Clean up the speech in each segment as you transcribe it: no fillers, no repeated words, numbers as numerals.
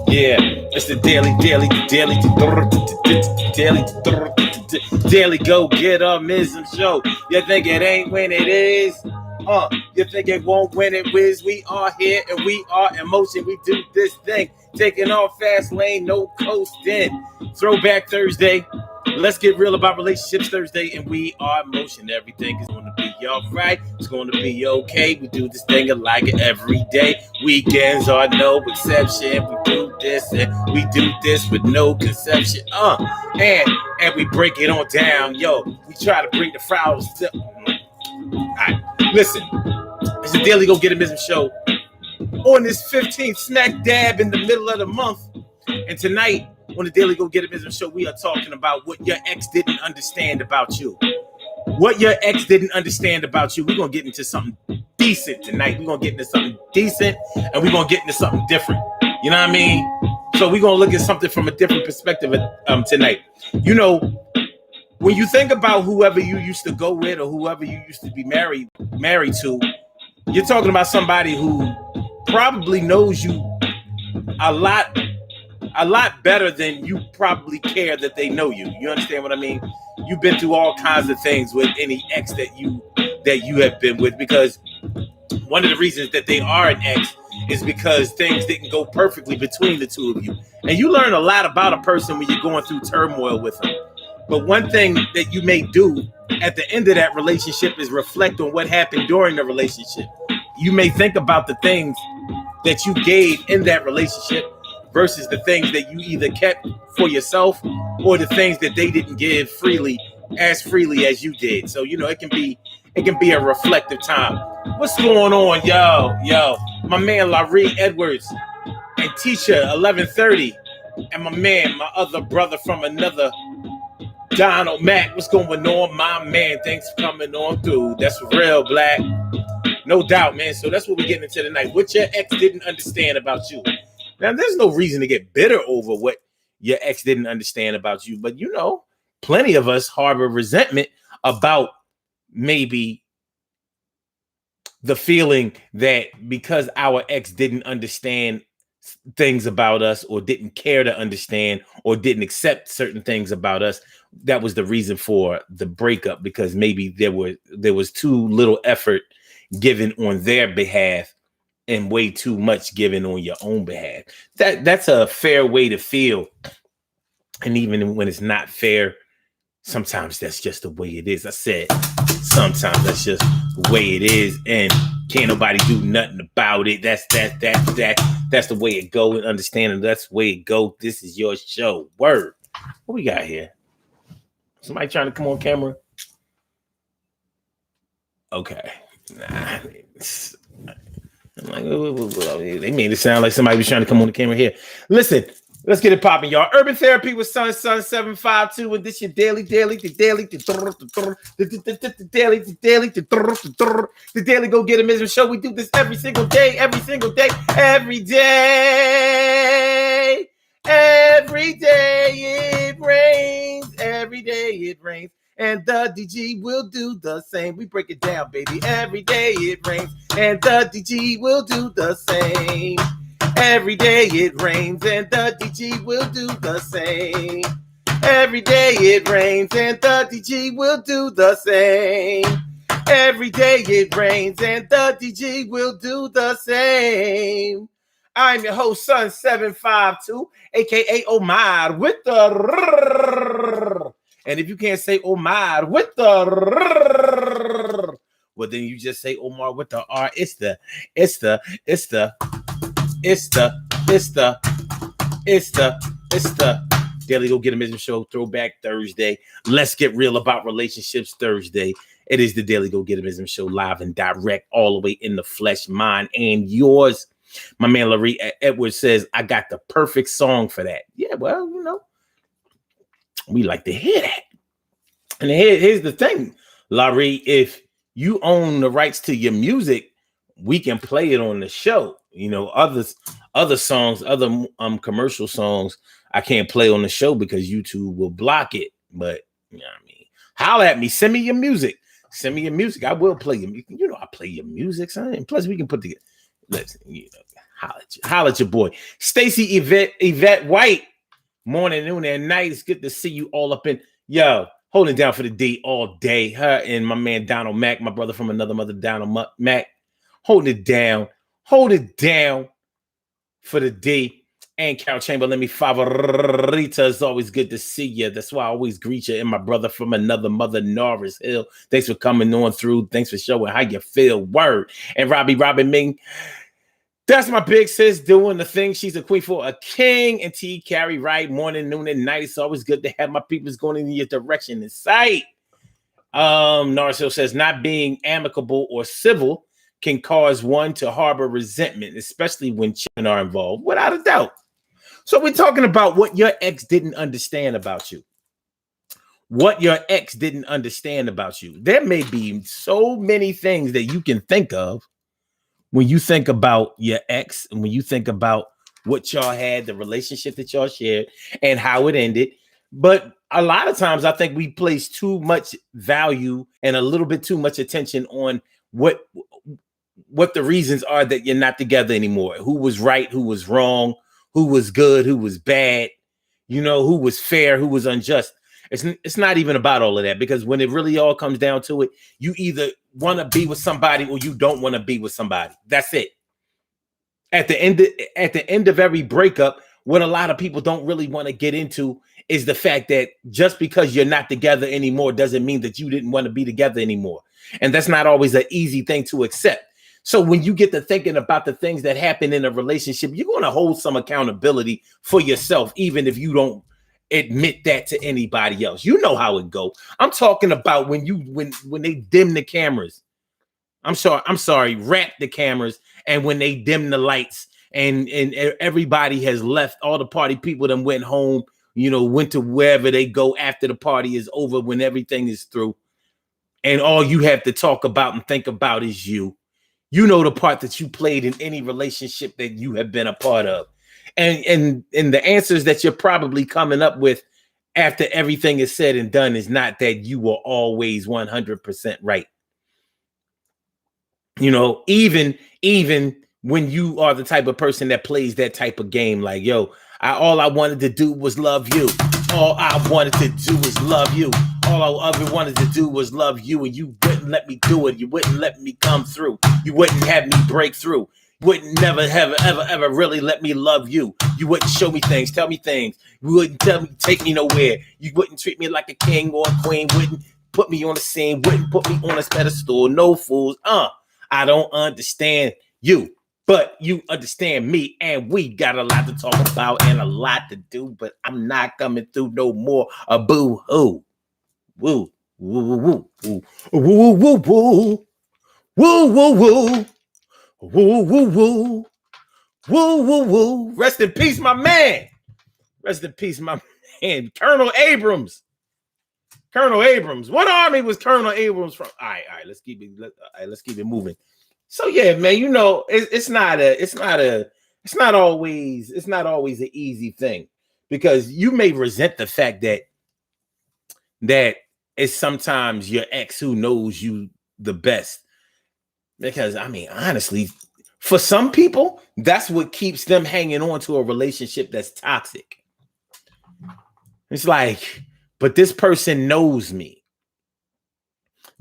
Yeah, it's the daily go get mism show. You think it ain't when it is? You think it won't when it whiz? We are here and we are in motion. We do this thing, taking off fast lane, no coasting. Throwback Thursday. Let's get real about relationships Thursday, and we are in motion. Everything is going to be all right. It's going to be okay. We do this thing like it every day. Weekends are no exception. We do this and we do this with no conception. And we break it on down. Yo, we try to bring the frowns. All right, listen. It's the Daily Go Get It show on this 15th smack dab in the middle of the month, and tonight on the Daily Go Get It show, we are talking about what your ex didn't understand about you. What your ex didn't understand about you. We're going to get into something decent tonight. We're going to get into something decent, and we're going to get into something different. You know what I mean? So we're going to look at something from a different perspective tonight. You know, when you think about whoever you used to go with or whoever you used to be married to, you're talking about somebody who probably knows you a lot better than you probably care that they know you. You understand what I mean? You've been through all kinds of things with any ex that you have been with, because one of the reasons that they are an ex is because things didn't go perfectly between the two of you. And you learn a lot about a person when you're going through turmoil with them. But one thing that you may do at the end of that relationship is reflect on what happened during the relationship. You may think about the things that you gave in that relationship versus the things that you either kept for yourself or the things that they didn't give freely as you did. So, you know, it can be a reflective time. What's going on, yo? My man Larry Edwards and Tisha 1130, and my other brother from another, Donald Mack. What's going on, my man? Thanks for coming on through. That's real, Black. No doubt, man. So that's what we're getting into tonight. What your ex didn't understand about you. Now, there's no reason to get bitter over what your ex didn't understand about you. But, you know, plenty of us harbor resentment about maybe the feeling that because our ex didn't understand things about us or didn't care to understand or didn't accept certain things about us, that was the reason for the breakup, because maybe there was too little effort given on their behalf and way too much given on your own behalf. That's a fair way to feel. And even when it's not fair, sometimes that's just the way it is. I said, sometimes that's just the way it is, and can't nobody do nothing about it. That's the way it go, and understanding that's the way it go. This is your show. Word. What we got here? Somebody trying to come on camera? Okay. Nah. I'm like, they made it sound like somebody was trying to come on the camera here. Listen, let's get it popping, y'all. Urban Therapy with Sun 752, and this your daily, the daily go get a show. We do this every single day, every day it rains. And the DG will do the same. We break it down, baby. Every day it rains, and the DG will do the same. Every day it rains, and the DG will do the same. Every day it rains, and the DG will do the same. Every day it rains, and the DG will do the same. I'm your host, Sun 752, aka Omar, with the. And if you can't say Omar with the, well, then you just say Omar with the R. It's the Daily Go Get a Show Throwback Thursday. Let's get real about relationships Thursday. It is the Daily Go Get a Show, live and direct, all the way in the flesh, mine and yours. My man Larry Edwards says, I got the perfect song for that. Yeah, well, you know, we like to hear that. And here's the thing, Larry, if you own the rights to your music, we can play it on the show. You know, other songs, other commercial songs, I can't play on the show because YouTube will block it. But, you know what I mean? Holler at me. Send me your music. Send me your music. I will play your music. You know, I play your music, son. And plus, we can put together. Let's, you know, Holla at your boy. Stacy Yvette White. Morning, noon, and night. It's good to see you all up in. Yo, holding down for the D all day. Her and my man Donald Mack, my brother from another mother, Donald Mack. Holding it down. Hold it down for the D. And Carol Chamberlain, mi favorita. It's always good to see you. That's why I always greet you. And my brother from another mother, Norris Hill. Thanks for coming on through. Thanks for showing how you feel. Word. And Robin Ming. That's my big sis doing the thing. She's a queen for a king. And T. Carrie Wright. Morning, noon, and night. It's always good to have my peoples going in your direction in sight. Norris Hill says, not being amicable or civil can cause one to harbor resentment, especially when children are involved, without a doubt. So we're talking about what your ex didn't understand about you. What your ex didn't understand about you. There may be so many things that you can think of when you think about your ex and when you think about what y'all had, the relationship that y'all shared and how it ended. But a lot of times I think we place too much value and a little bit too much attention on what the reasons are that you're not together anymore. Who was right, who was wrong, who was good, who was bad, you know, who was fair, who was unjust. It's not even about all of that, because when it really all comes down to it, you either want to be with somebody or you don't want to be with somebody. That's it. At the end of every breakup, what a lot of people don't really want to get into is the fact that just because you're not together anymore doesn't mean that you didn't want to be together anymore. And that's not always an easy thing to accept. So when you get to thinking about the things that happen in a relationship, you're going to hold some accountability for yourself, even if you don't admit that to anybody else. You know how it go. I'm talking about when they dim the cameras. I'm sorry, wrap the cameras, and when they dim the lights and everybody has left, all the party people then went home, you know, went to wherever they go after the party is over, when everything is through, and all you have to talk about and think about is you. You know the part that you played in any relationship that you have been a part of. And the answers that you're probably coming up with after everything is said and done is not that you were always 100% right. You know, even when you are the type of person that plays that type of game, like, yo, all I wanted to do was love you. All I wanted to do was love you. All I ever wanted to do was love you, and you wouldn't let me do it. You wouldn't let me come through. You wouldn't have me break through. You wouldn't never have ever really let me love you. You wouldn't show me things, tell me things. You wouldn't take me nowhere. You wouldn't treat me like a king or a queen. Wouldn't put me on the scene. Wouldn't put me on a pedestal. No fools. I don't understand you, but you understand me, and we got a lot to talk about and a lot to do, but I'm not coming through no more. A boo-hoo. Woo, woo, woo, woo, woo, woo, woo, woo, woo, woo, woo, woo, woo, woo, woo, woo. Rest in peace, my man. Rest in peace, my man. Colonel Abrams. Colonel Abrams. What army was Colonel Abrams from? All right. Let's keep it moving. So yeah, man, you know, it's not always an easy thing, because you may resent the fact that it's sometimes your ex who knows you the best. Because I mean, honestly, for some people, that's what keeps them hanging on to a relationship that's toxic. It's like, but this person knows me.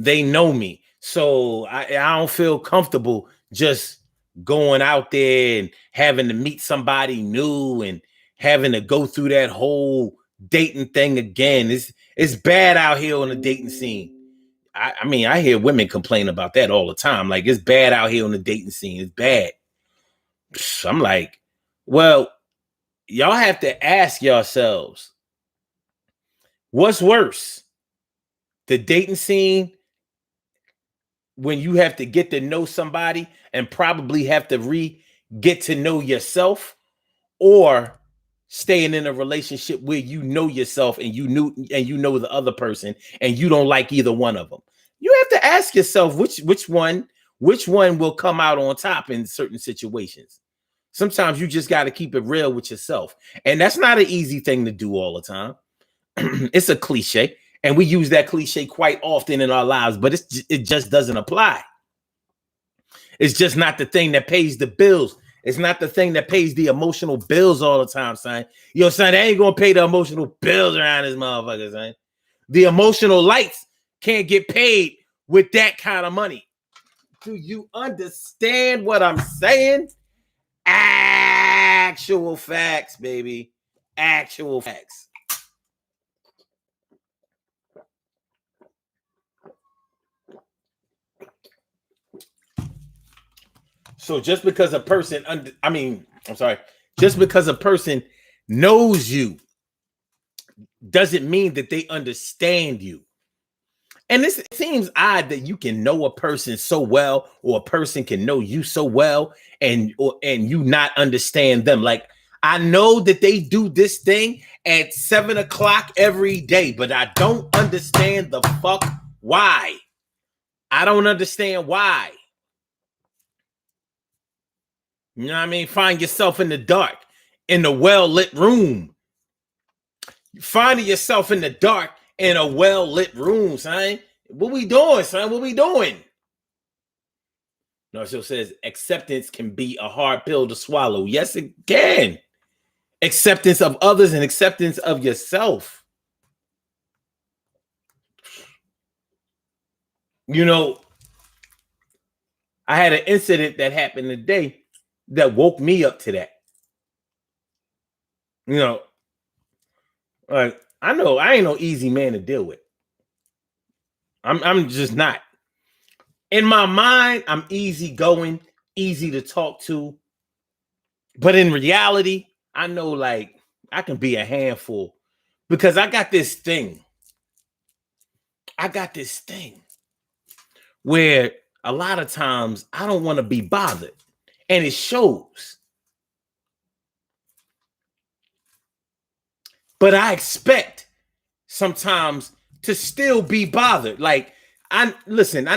They know me. So I don't feel comfortable just going out there and having to meet somebody new and having to go through that whole dating thing again. It's bad out here on the dating scene. I mean, I hear women complain about that all the time. Like, it's bad out here on the dating scene. It's bad. I'm like, well, y'all have to ask yourselves, what's worse? The dating scene, when you have to get to know somebody and probably have to get to know yourself, or staying in a relationship where you know yourself and you know the other person and you don't like either one of them. You have to ask yourself which one will come out on top in certain situations. Sometimes you just got to keep it real with yourself. And that's not an easy thing to do all the time. It's a cliche, and we use that cliche quite often in our lives, but it just doesn't apply. It's just not the thing that pays the bills. It's not the thing that pays the emotional bills all the time, son. Yo, son, they ain't gonna pay the emotional bills around this motherfucker, son. The emotional lights can't get paid with that kind of money. Do you understand what I'm saying? Actual facts, baby. Actual facts. So just because a person, just because a person knows you doesn't mean that they understand you. And this seems odd that you can know a person so well, or a person can know you so well, and you not understand them. Like, I know that they do this thing at 7 o'clock every day, but I don't understand the fuck why. I don't understand why. You know what I mean? Find yourself in the dark, in a well-lit room. Finding yourself in the dark in a well-lit room, son. What we doing, son? What we doing? Narciso says acceptance can be a hard pill to swallow. Yes, it can. Acceptance of others and acceptance of yourself. You know, I had an incident that happened today that woke me up to that. You know, like, I know I ain't no easy man to deal with. I'm just not. In my mind, I'm easygoing, easy to talk to. But in reality, I know, like, I can be a handful because I got this thing. Where a lot of times I don't want to be bothered, and it shows. But I expect sometimes to still be bothered. Like, I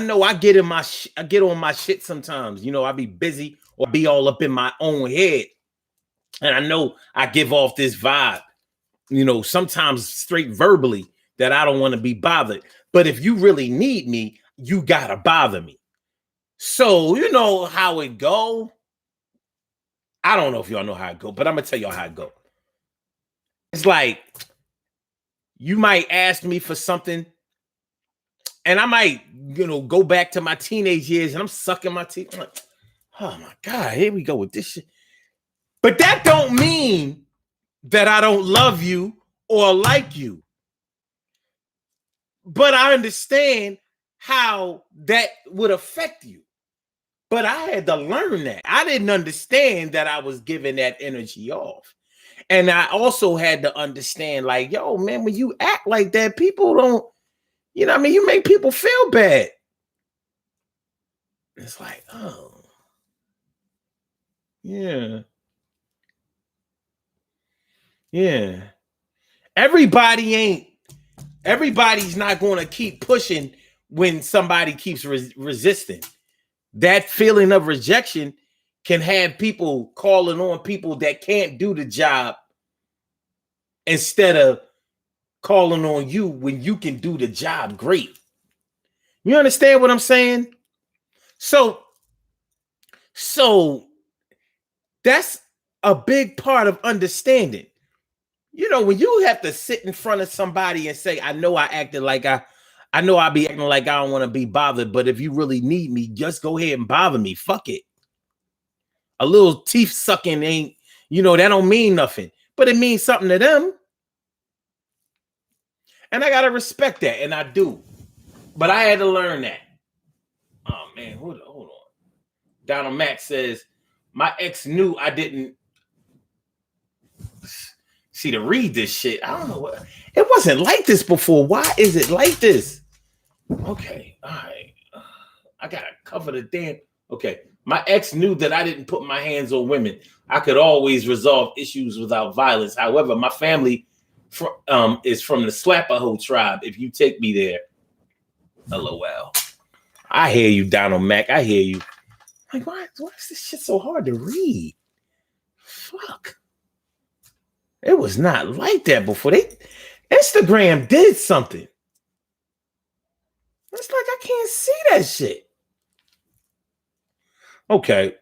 know I get on my shit sometimes. You know, I be busy or be all up in my own head. And I know I give off this vibe, you know, sometimes straight verbally, that I don't want to be bothered. But if you really need me, you gotta bother me. So you know how it go. I don't know if y'all know how it go, but I'm gonna tell y'all how it go. It's like, you might ask me for something, and I might, you know, go back to my teenage years, and I'm sucking my teeth. I'm like, oh my God, here we go with this shit. But that don't mean that I don't love you or like you. But I understand how that would affect you. But I had to learn that. I didn't understand that I was giving that energy off. And I also had to understand, like, yo, man, when you act like that, people don't, you know what I mean? You make people feel bad. It's like, oh, yeah. Yeah. Everybody's not going to keep pushing when somebody keeps resisting. That feeling of rejection can have people calling on people that can't do the job instead of calling on you when you can do the job great. You understand what I'm saying? So that's a big part of understanding. You know, when you have to sit in front of somebody and say, I know I acted like I know I be acting like I don't want to be bothered, but if you really need me, just go ahead and bother me. Fuck it. A little teeth sucking ain't, you know, that don't mean nothing, but it means something to them. And I got to respect that, and I do. But I had to learn that. Oh, man, hold on. Donald Mack says, my ex knew I didn't see to read this shit. I don't know what. It wasn't like this before. Why is it like this? Okay, all right. I got to cover the damn. Okay, my ex knew that I didn't put my hands on women. I could always resolve issues without violence. However, my family is from the Slapaho tribe. If you take me there, LOL. I hear you, Donald Mack. I hear you. Like, why is this shit so hard to read? Fuck. It was not like that before. Instagram did something. It's like I can't see that shit. Okay.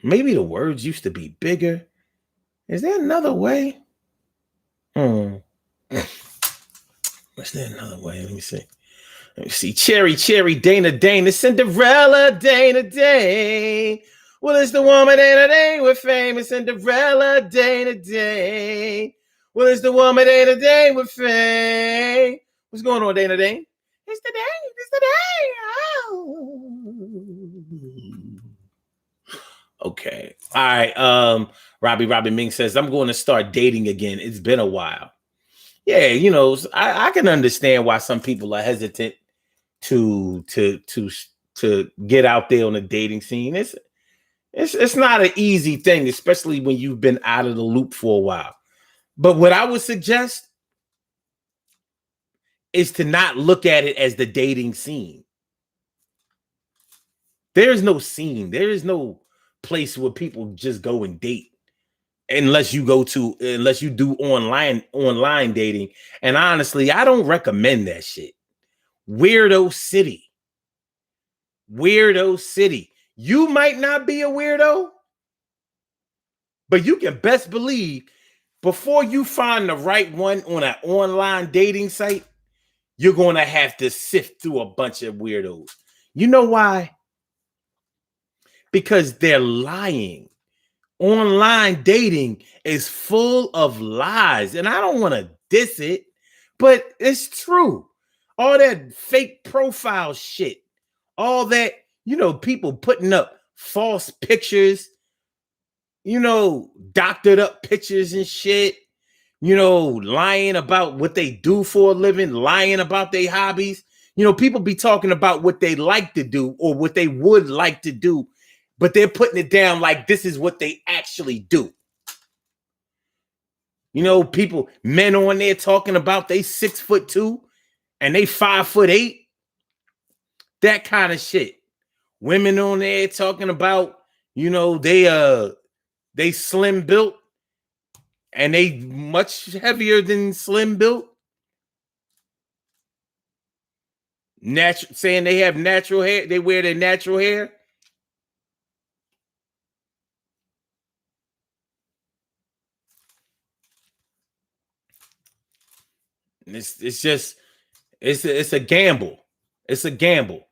Maybe the words used to be bigger. Is there another way? Is there another way? Let me see. Let me see. Cherry, Cherry, Dana, Dana, Cinderella, Dana, Dane. Well, it's the woman Dana Dane with famous Cinderella, Dana, Dane. Well, it's the woman Dana Dane with fame. What's going on, Dana Dane? It's the day. It's the day. Oh. Okay. All right. Robbie Ming says, I'm going to start dating again. It's been a while. Yeah, you know, I can understand why some people are hesitant to get out there on the dating scene. It's not an easy thing, especially when you've been out of the loop for a while. But what I would suggest is to not look at it as the dating scene. There is no scene. There is no place where people just go and date unless you do online dating. And honestly, I don't recommend that shit. Weirdo city. You might not be a weirdo, but you can best believe before you find the right one on an online dating site, you're going to have to sift through a bunch of weirdos. You know why? Because they're lying. Online dating is full of lies. And I don't want to diss it, but it's true. All that fake profile shit, all that, people putting up false pictures, doctored up pictures and shit, lying about what they do for a living, lying about their hobbies. People be talking about what they like to do or what they would like to do, but they're putting it down like this is what they actually do. Men on there talking about they 6'2" and they 5'8", that kind of shit. Women on there talking about, they slim built and they much heavier than slim built. Saying they have natural hair, they wear their natural hair. It's a gamble. It's a gamble.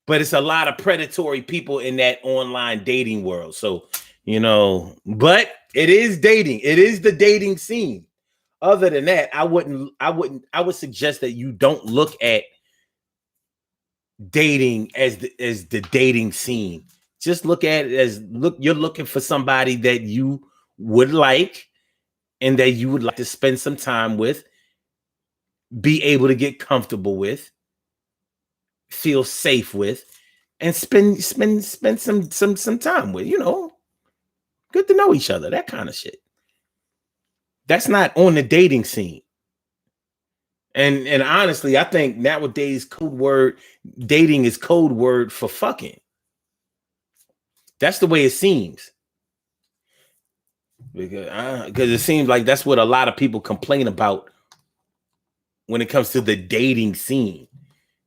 But it's a lot of predatory people in that online dating world. So, but it is dating. It is the dating scene. Other than that, I would suggest that you don't look at dating as the dating scene. Just look at it as you're looking for somebody that you would like and that you would like to spend some time with, be able to get comfortable with, feel safe with, and spend some time with, good to know each other, that kind of shit. That's not on the dating scene. And honestly, I think nowadays dating is code word for fucking. That's the way it seems. Because it seems like that's what a lot of people complain about when it comes to the dating scene.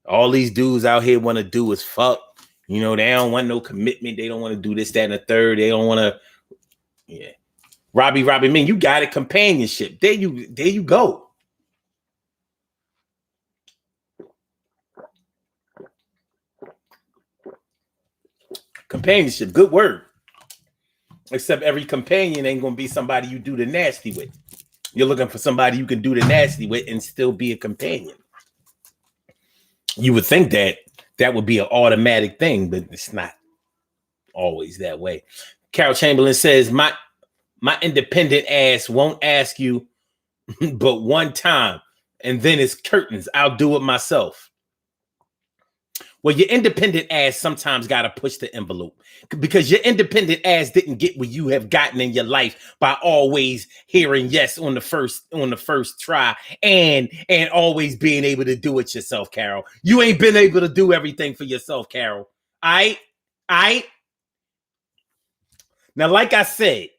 All these dudes out here want to do is fuck. They don't want no commitment. They don't want to do this, that, and the third. They don't want to. Yeah. Robbie Ming, you got it. Companionship. There you go. Companionship, good word. Except every companion ain't gonna be somebody you do the nasty with. You're looking for somebody you can do the nasty with and still be a companion. You would think that would be an automatic thing, but it's not always that way. Carol Chamberlain says, my independent ass won't ask you but one time, and then it's curtains. I'll do it myself. Well, your independent ass sometimes got to push the envelope because your independent ass didn't get what you have gotten in your life by always hearing yes on the first try and always being able to do it yourself, Carol. You ain't been able to do everything for yourself, Carol. All right. Now, like I said,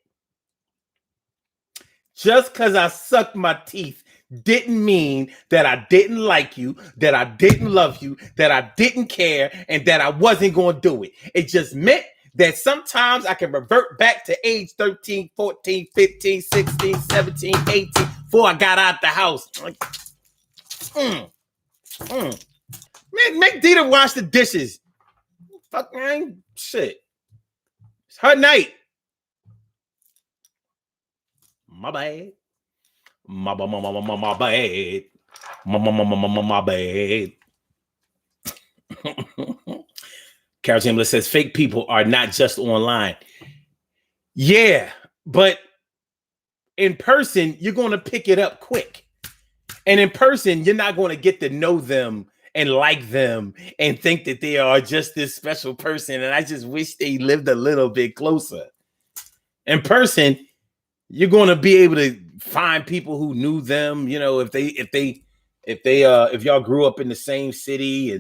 just because I sucked my teeth didn't mean that I didn't like you, that I didn't love you, that I didn't care, and that I wasn't going to do it. It just meant that sometimes I can revert back to age 13, 14, 15, 16, 17, 18 before I got out the house. Man, make Dita wash the dishes. Fuck, man. Shit. It's her night. My bad. My bad. My bad. Carol Chamberlain says fake people are not just online. Yeah, but in person, you're going to pick it up quick. And in person, you're not going to get to know them and like them and think that they are just this special person. And I just wish they lived a little bit closer. In person, you're going to be able to find people who knew them, you know, if y'all grew up in the same city,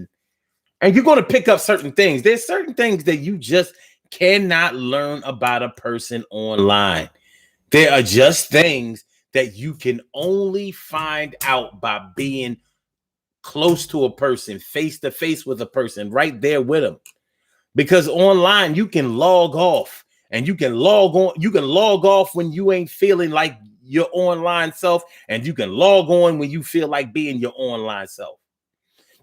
and you're going to pick up certain things. There's certain things that you just cannot learn about a person online. There are just things that you can only find out by being close to a person, face to face with a person, right there with them. Because online you can log off and you can log on. You can log off when you ain't feeling like your online self, and you can log on when you feel like being your online self.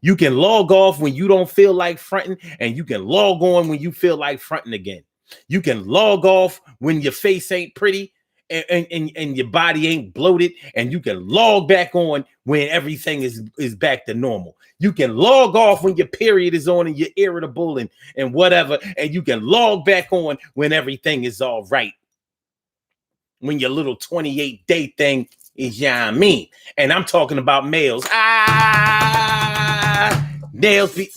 You can log off when you don't feel like fronting, and you can log on when you feel like fronting again. You can log off when your face ain't pretty and your body ain't bloated, and you can log back on when everything is back to normal. You can log off when your period is on and you're irritable and whatever, and you can log back on when everything is all right. When your little 28-day thing is, yeah, I mean. And I'm talking about males. Males be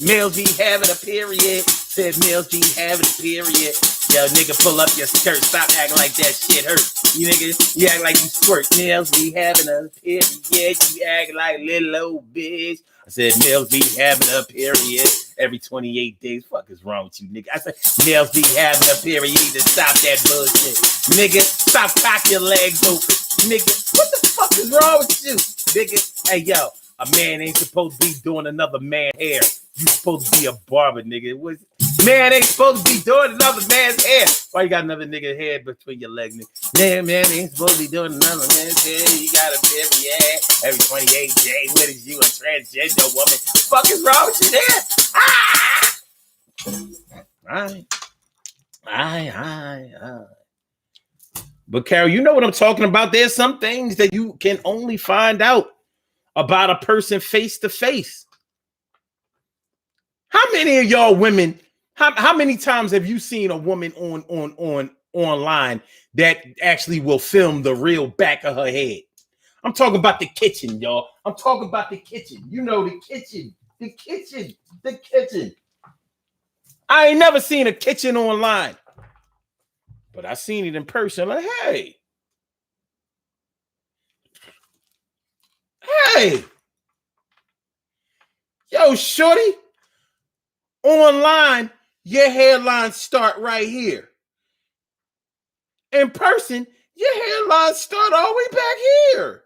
having a period. Said males be having a period. Yo, nigga, pull up your skirt. Stop acting like that shit hurt. You nigga, you act like you squirt. Males be having a period. You act like little old bitch. I said males be having a period every 28 days. Fuck is wrong with you, nigga? I said males be having a period. To stop that bullshit. Nigga, stop cocking your legs open. Nigga, what the fuck is wrong with you? Nigga, hey, yo, a man ain't supposed to be doing another man's hair. You supposed to be a barber, nigga. Man ain't supposed to be doing another man's hair. Why you got another nigga's head between your legs, nigga? Man ain't supposed to be doing another man's hair. You got a period every 28 days. What is you, a transgender woman? What the fuck is wrong with you there? All right. But Carol, you know what I'm talking about. There's some things that you can only find out about a person face to face. How many of y'all women, how many times have you seen a woman online that actually will film the real back of her head? I'm talking about the kitchen, y'all. I'm talking about the kitchen. You know, the kitchen. I ain't never seen a kitchen online, but I seen it in person. Like, hey, yo, shorty, online, your hairlines start right here. In person, your hairlines start all the way back here.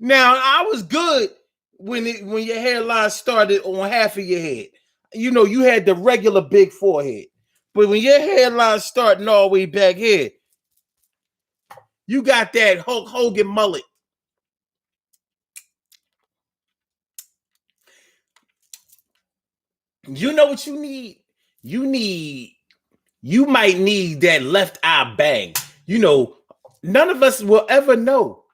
Now, I was good when your hairline started on half of your head. You know, you had the regular big forehead. But when your hairline starting all the way back here, you got that Hulk Hogan mullet. You know what you need? You might need that left eye bang. You know, none of us will ever know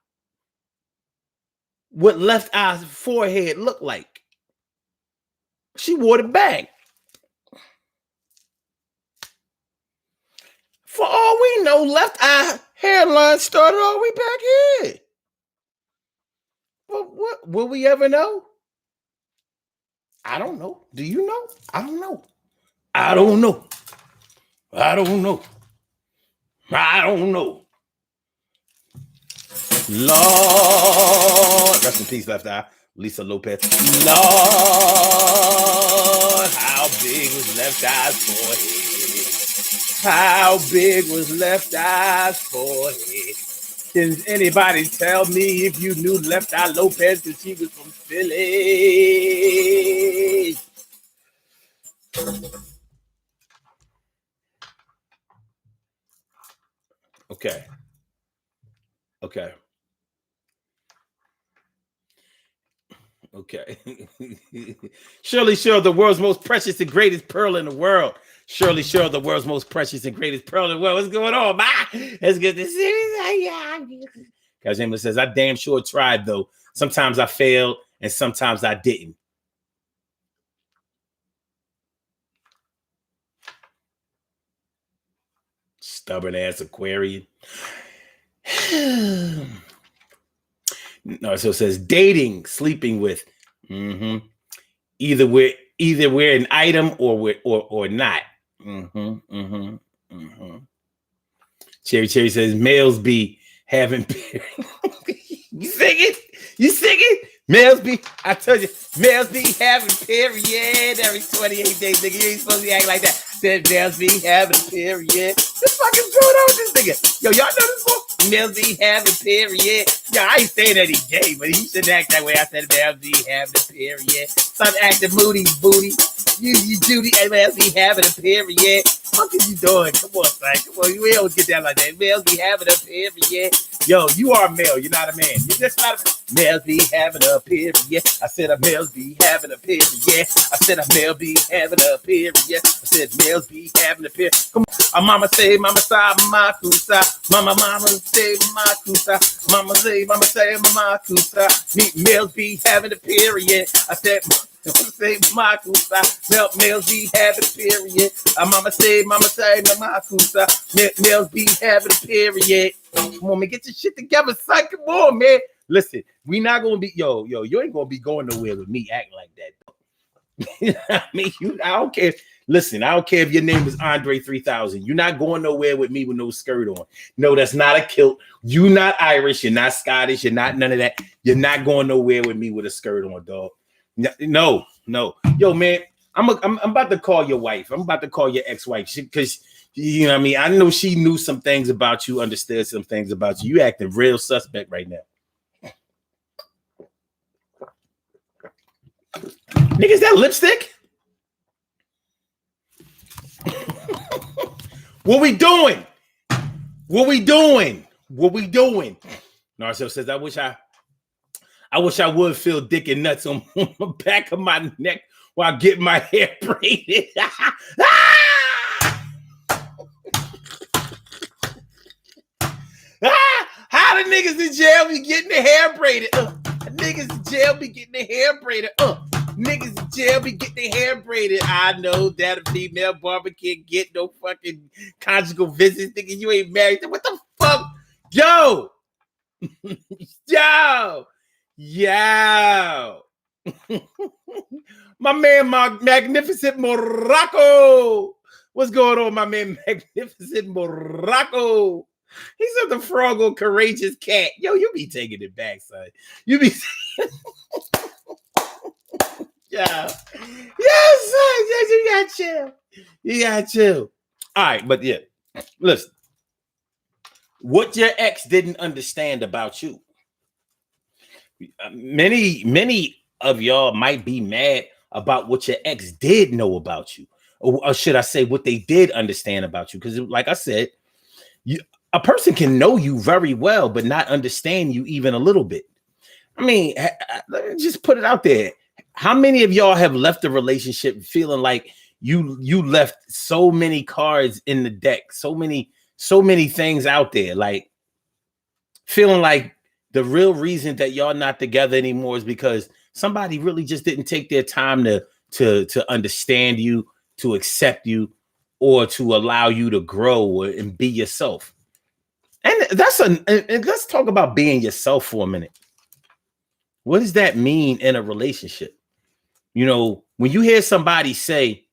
what left eye's forehead looked like. She wore the bang. For all we know, left eye hairline started all the way back here. But what will we ever know? I don't know. Do you know? I don't know. Lord, rest in peace, left eye. Lisa Lopez. Lord, how big was left eye's forehead? How big was left eye's forehead? Can anybody tell me if you knew Left Eye Lopez because she was from Philly? Okay. Okay. Okay. Shirley Shore, the world's most precious and greatest pearl in the world. Shirley Shore, the world's most precious and greatest pearl in the world. What's going on, ma? It's good to see you. Kajima says, I damn sure tried, though. Sometimes I failed and sometimes I didn't. Stubborn ass Aquarian. No, so it says dating, sleeping with. Mm-hmm. Either we're an item or not. Mm-hmm. Mm-hmm. Mm-hmm. Cherry says males be having you sing it? You sing it? Males be, I tell you, males be having period every 28 days, nigga. You ain't supposed to be acting like that. Said males be having a period. What the fuck is going on with this nigga? Yo, y'all know this book? Males be having period. Yo, I ain't saying that he's gay, but he shouldn't act that way. I said males be having a period. Stop acting moody, booty. You Judy, and males be having a period. What is you doing? Come on, son. Come on, we always get down like that. Males be having a period. Yo, you are a male. You're not a man. You're just not a man. Males be having a period. I said a males be having a period. I said a male be having a period. I said males be having a period. Come on. Mama say, mama sa, mama kusa. Mama say, mama kusa. Mama say, mama kusa. Males be having a period. I said, say mama kusa. Males be having a period. Mama say, mama kusa. Males be having a period. Come on, man, get your shit together, son. Come on, man. Listen, we not gonna be you ain't gonna be going nowhere with me acting like that. You know what I mean? I don't care. Listen, I don't care if your name is Andre 3000. You're not going nowhere with me with no skirt on. No, that's not a kilt. You're not Irish. You're not Scottish. You're not none of that. You're not going nowhere with me with a skirt on, dog. No. Yo, man, I'm about to call your wife. I'm about to call your ex-wife because you know what I mean. I know she knew some things about you, understood some things about you. You acting real suspect right now. Nigga, is that lipstick? What we doing? Narcissist says, I wish I would feel dick and nuts on the back of my neck while I get my hair braided. How the niggas in jail be getting their hair braided? Niggas in jail be getting their hair braided. Niggas in jail be getting their hair braided. I know that a female barber can't get no fucking conjugal visits. Nigga, you ain't married. What the fuck? Yo. My man, Magnificent Morocco. What's going on, my man, Magnificent Morocco? He's the froggle courageous cat. Yo, you be taking it back, son. You be yeah. Yes, son. Yes, you got chill. You got chill. All right, but yeah. Listen. What your ex didn't understand about you. Many of y'all might be mad about what your ex did know about you. Or should I say what they did understand about you? Because like I said, a person can know you very well, but not understand you even a little bit. I mean, let me just put it out there. How many of y'all have left a relationship feeling like you left so many cards in the deck, so many things out there, like feeling like the real reason that y'all not together anymore is because somebody really just didn't take their time to understand you, to accept you, or to allow you to grow and be yourself. And let's talk about being yourself for a minute. What does that mean in a relationship? You know, when you hear somebody say,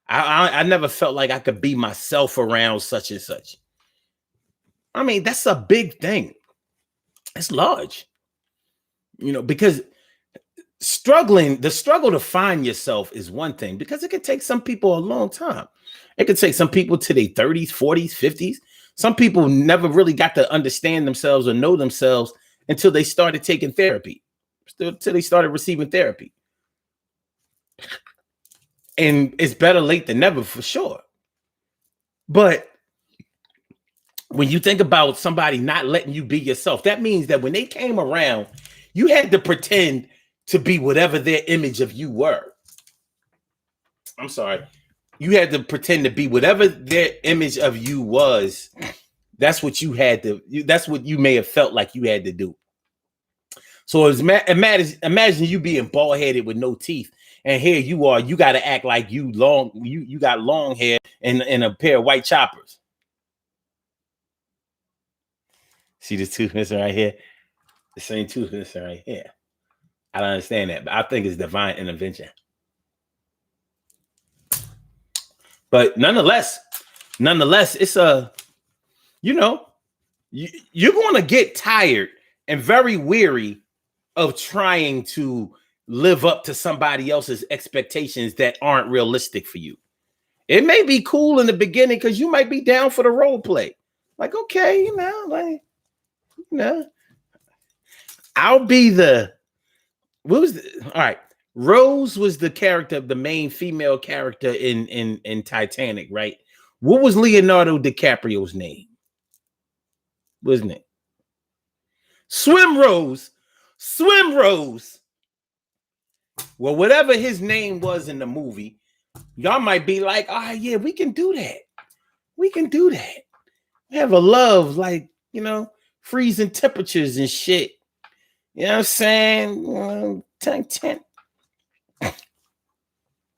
I never felt like I could be myself around such and such. I mean, that's a big thing. It's large. You know, because the struggle to find yourself is one thing, because it could take some people a long time. It could take some people to their 30s, 40s, 50s. Some people never really got to understand themselves or know themselves until they started taking therapy, until they started receiving therapy. And it's better late than never, for sure. But when you think about somebody not letting you be yourself, that means that when they came around, you had to pretend to be whatever their image of you were. I'm sorry. You had to pretend to be whatever their image of you was. That's what you had to, that's what you may have felt like you had to do. So imagine you being bald headed with no teeth. And here you are, you got to act like you got long hair and a pair of white choppers. See the tooth missing right here? The same tooth missing right here. I don't understand that, but I think it's divine intervention. But nonetheless, it's you're going to get tired and very weary of trying to live up to somebody else's expectations that aren't realistic for you. It may be cool in the beginning because you might be down for the role play. Like, okay, I'll be all right. Rose was the character, the main female character in Titanic, right? What was Leonardo DiCaprio's name? Wasn't it? Swim Rose. Well, whatever his name was in the movie, y'all might be like, yeah, we can do that. We have a love like, freezing temperatures and shit. You know what I'm saying?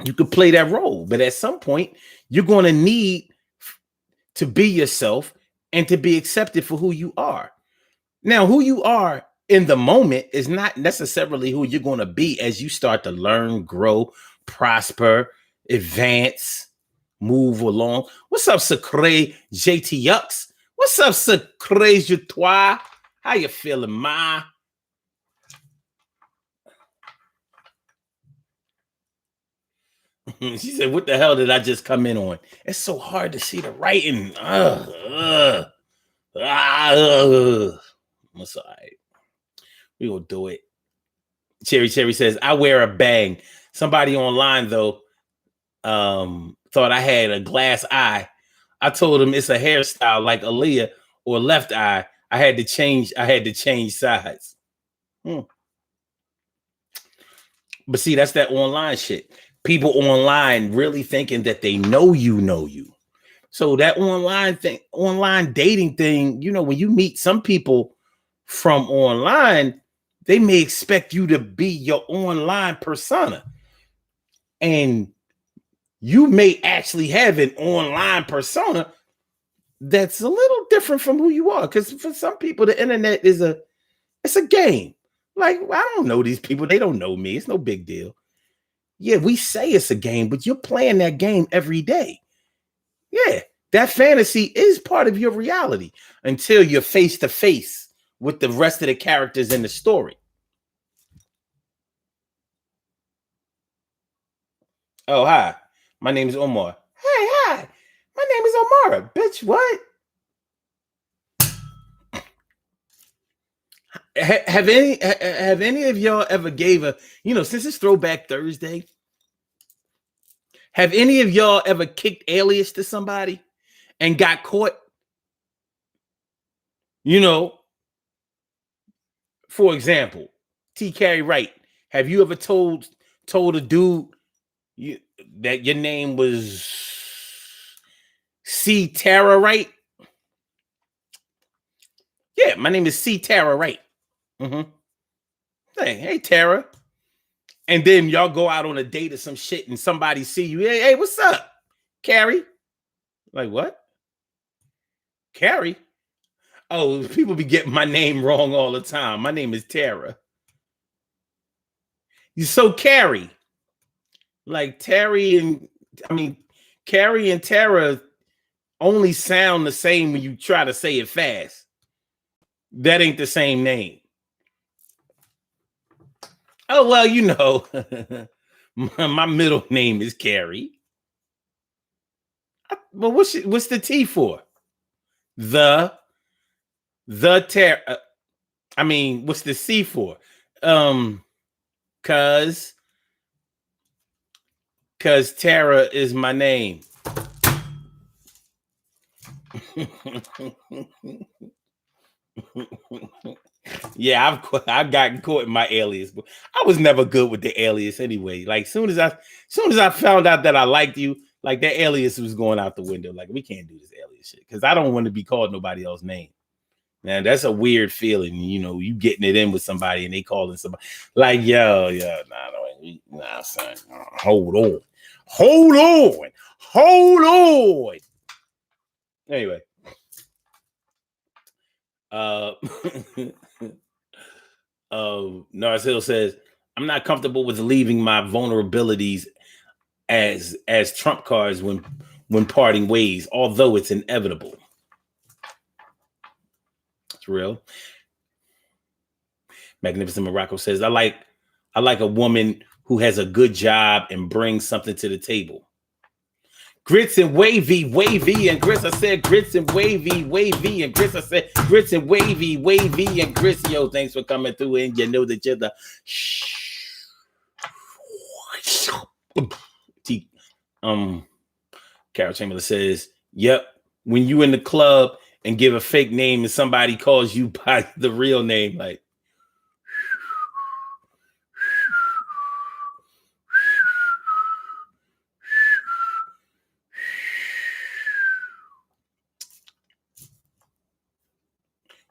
You could play that role, but at some point, you're going to need to be yourself and to be accepted for who you are. Now, who you are in the moment is not necessarily who you're going to be as you start to learn, grow, prosper, advance, move along. What's up, Sacré JT Yucks? What's up, Sacré Jutoi? How you feeling, ma? She said, what the hell did I just come in on? It's so hard to see the writing. That's all right. We gonna do it. Cherry says, I wear a bang. Somebody online, though, thought I had a glass eye. I told him it's a hairstyle like Aaliyah or left eye. I had to change sides. But see, that's that online shit. People online really thinking that they know you. So that online dating thing, when you meet some people from online, they may expect you to be your online persona. And you may actually have an online persona that's a little different from who you are. Because for some people, the internet it's a game. Like, I don't know these people. They don't know me. It's no big deal. Yeah, we say it's a game, but you're playing that game every day. Yeah, that fantasy is part of your reality until you're face to face with the rest of the characters in the story. Oh, hi. My name is Omar. Hey, hi. My name is Omara. Bitch, what? Have any of y'all ever gave since it's Throwback Thursday, have any of y'all ever kicked alias to somebody and got caught? For example, T. Carey Wright. Have you ever told a dude that your name was C. Tara Wright? Yeah, my name is C. Tara Wright. Hey, Tara. And then y'all go out on a date or some shit and somebody see you. Hey, what's up, Carrie? Like, what? Carrie? Oh, people be getting my name wrong all the time. My name is Tara. So Carrie. Like Carrie and Tara only sound the same when you try to say it fast. That ain't the same name. Oh, well, my middle name is Carrie. But what's the T for? The Tara. What's the C for? Cause Tara is my name. Yeah, I've gotten caught in my alias, but I was never good with the alias anyway. Like soon as I found out that I liked you, like that alias was going out the window. Like we can't do this alias shit because I don't want to be called nobody else's name. Man, that's a weird feeling. You know, you getting it in with somebody and they calling somebody like, yo, nah, son, hold on. Anyway, Nars Hill says, I'm not comfortable with leaving my vulnerabilities as trump cards when parting ways, although it's inevitable. It's real. Magnificent Morocco says, I like a woman who has a good job and brings something to the table. Grits and wavy, and grits. I said grits and wavy, and grits. I said grits and wavy, and grits. Yo, thanks for coming through, and you know that you're the Carol Chamberlain says, yep, when you in the club and give a fake name and somebody calls you by the real name, like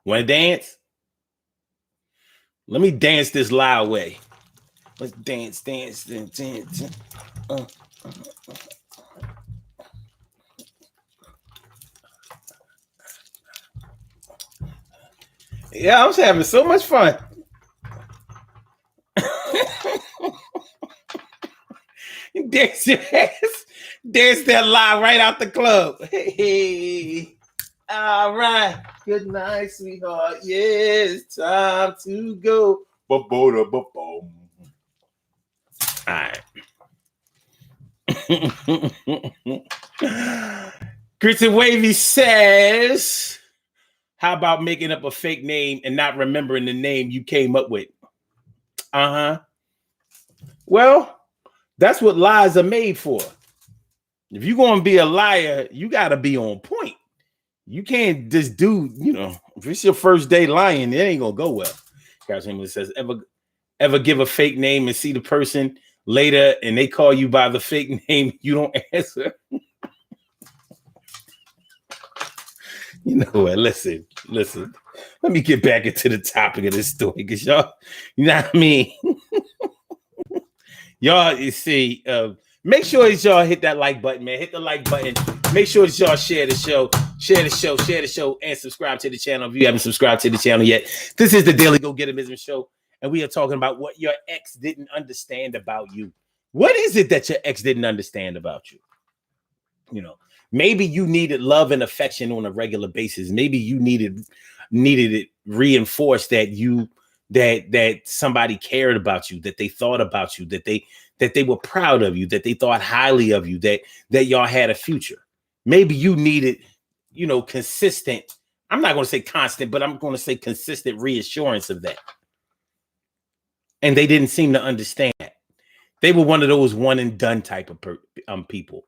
want to dance? Let me dance this loud way. Let's dance. Yeah, I was having so much fun. Dance your ass. Dance that lie right out the club. Hey. All right. Good night, sweetheart. Yeah, it's time to go. All right. Grits and Wavy says, how about making up a fake name and not remembering the name you came up with? Well, that's what lies are made for. If you're going to be a liar, you got to be on point. You can't just do, if it's your first day lying, it ain't going to go well. Guys, says, ever give a fake name and see the person later and they call you by the fake name, you don't answer? You know what? Listen. Let me get back into the topic of this story because y'all, you know what I mean? Y'all, you see, make sure that y'all hit that like button, man. Hit the like button. Make sure that y'all share the show, and subscribe to the channel if you haven't subscribed to the channel yet. This is the Daily Go Getimism Show, and we are talking about what your ex didn't understand about you. What is it that your ex didn't understand about you? Maybe you needed love and affection on a regular basis. Maybe you needed it reinforced that somebody cared about you, that they thought about you, that they were proud of you, that they thought highly of you, that y'all had a future. Maybe you needed, consistent. I'm not going to say constant, but I'm going to say consistent reassurance of that. And they didn't seem to understand that. They were one of those one and done type of people.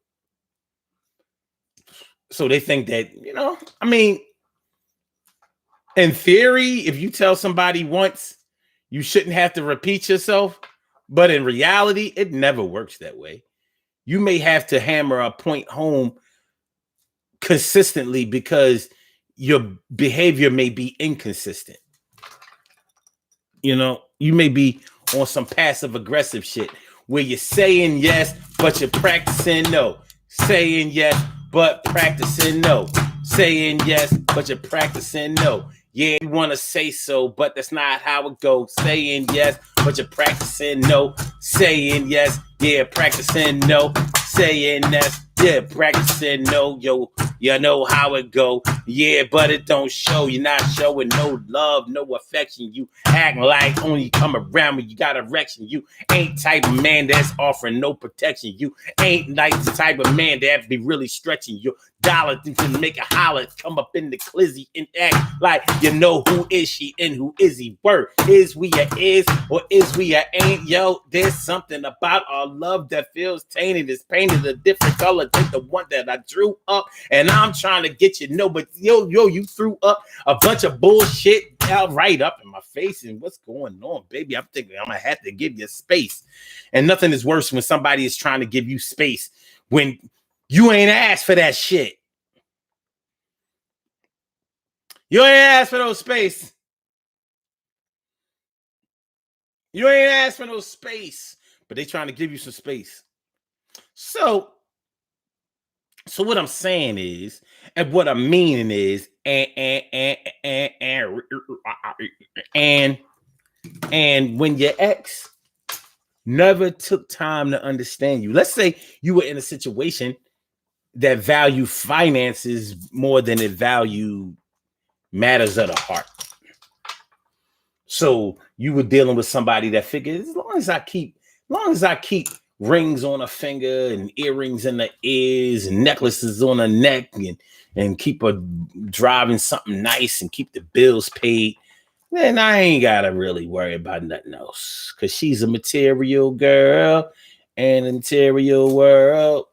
So they think that, in theory, if you tell somebody once, you shouldn't have to repeat yourself. But in reality, it never works that way. You may have to hammer a point home consistently because your behavior may be inconsistent. You may be on some passive aggressive shit where you're saying yes, but you're practicing no. Saying yes, but practicing no. Saying yes, but you're practicing no. Yeah, you want to say so, but that's not how it goes. Saying yes, but you're practicing no. Saying yes, yeah, practicing no. Saying yes, yeah, practicing no. Yo, you know how it go. Yeah, but it don't show. You're not showing no love, no affection. You act like only come around when you got erection. You ain't type of man that's offering no protection. You ain't like the type of man that be really stretching your dollar to make a holler, come up in the clizzy and act like you know who is she and who is he. Word, is we a is or is we a ain't? Yo, there's something about our love that feels tainted. It's painted a different color than the one that I drew up, and I'm trying to get you know, but yo, you threw up a bunch of bullshit out right up in my face. And what's going on, baby? I'm thinking I'm gonna have to give you space, and nothing is worse when somebody is trying to give you space when you ain't asked for that shit. You ain't asked for no space. You ain't asked for no space, but they trying to give you some space. So what I'm saying is, and what I'm meaning is, and when your ex never took time to understand you, let's say you were in a situation that value finances more than it value matters of the heart. So you were dealing with somebody that figured, as long as I keep rings on a finger and earrings in the ears and necklaces on her neck and keep her driving something nice and keep the bills paid, then I ain't gotta really worry about nothing else, because she's a material girl in an material world.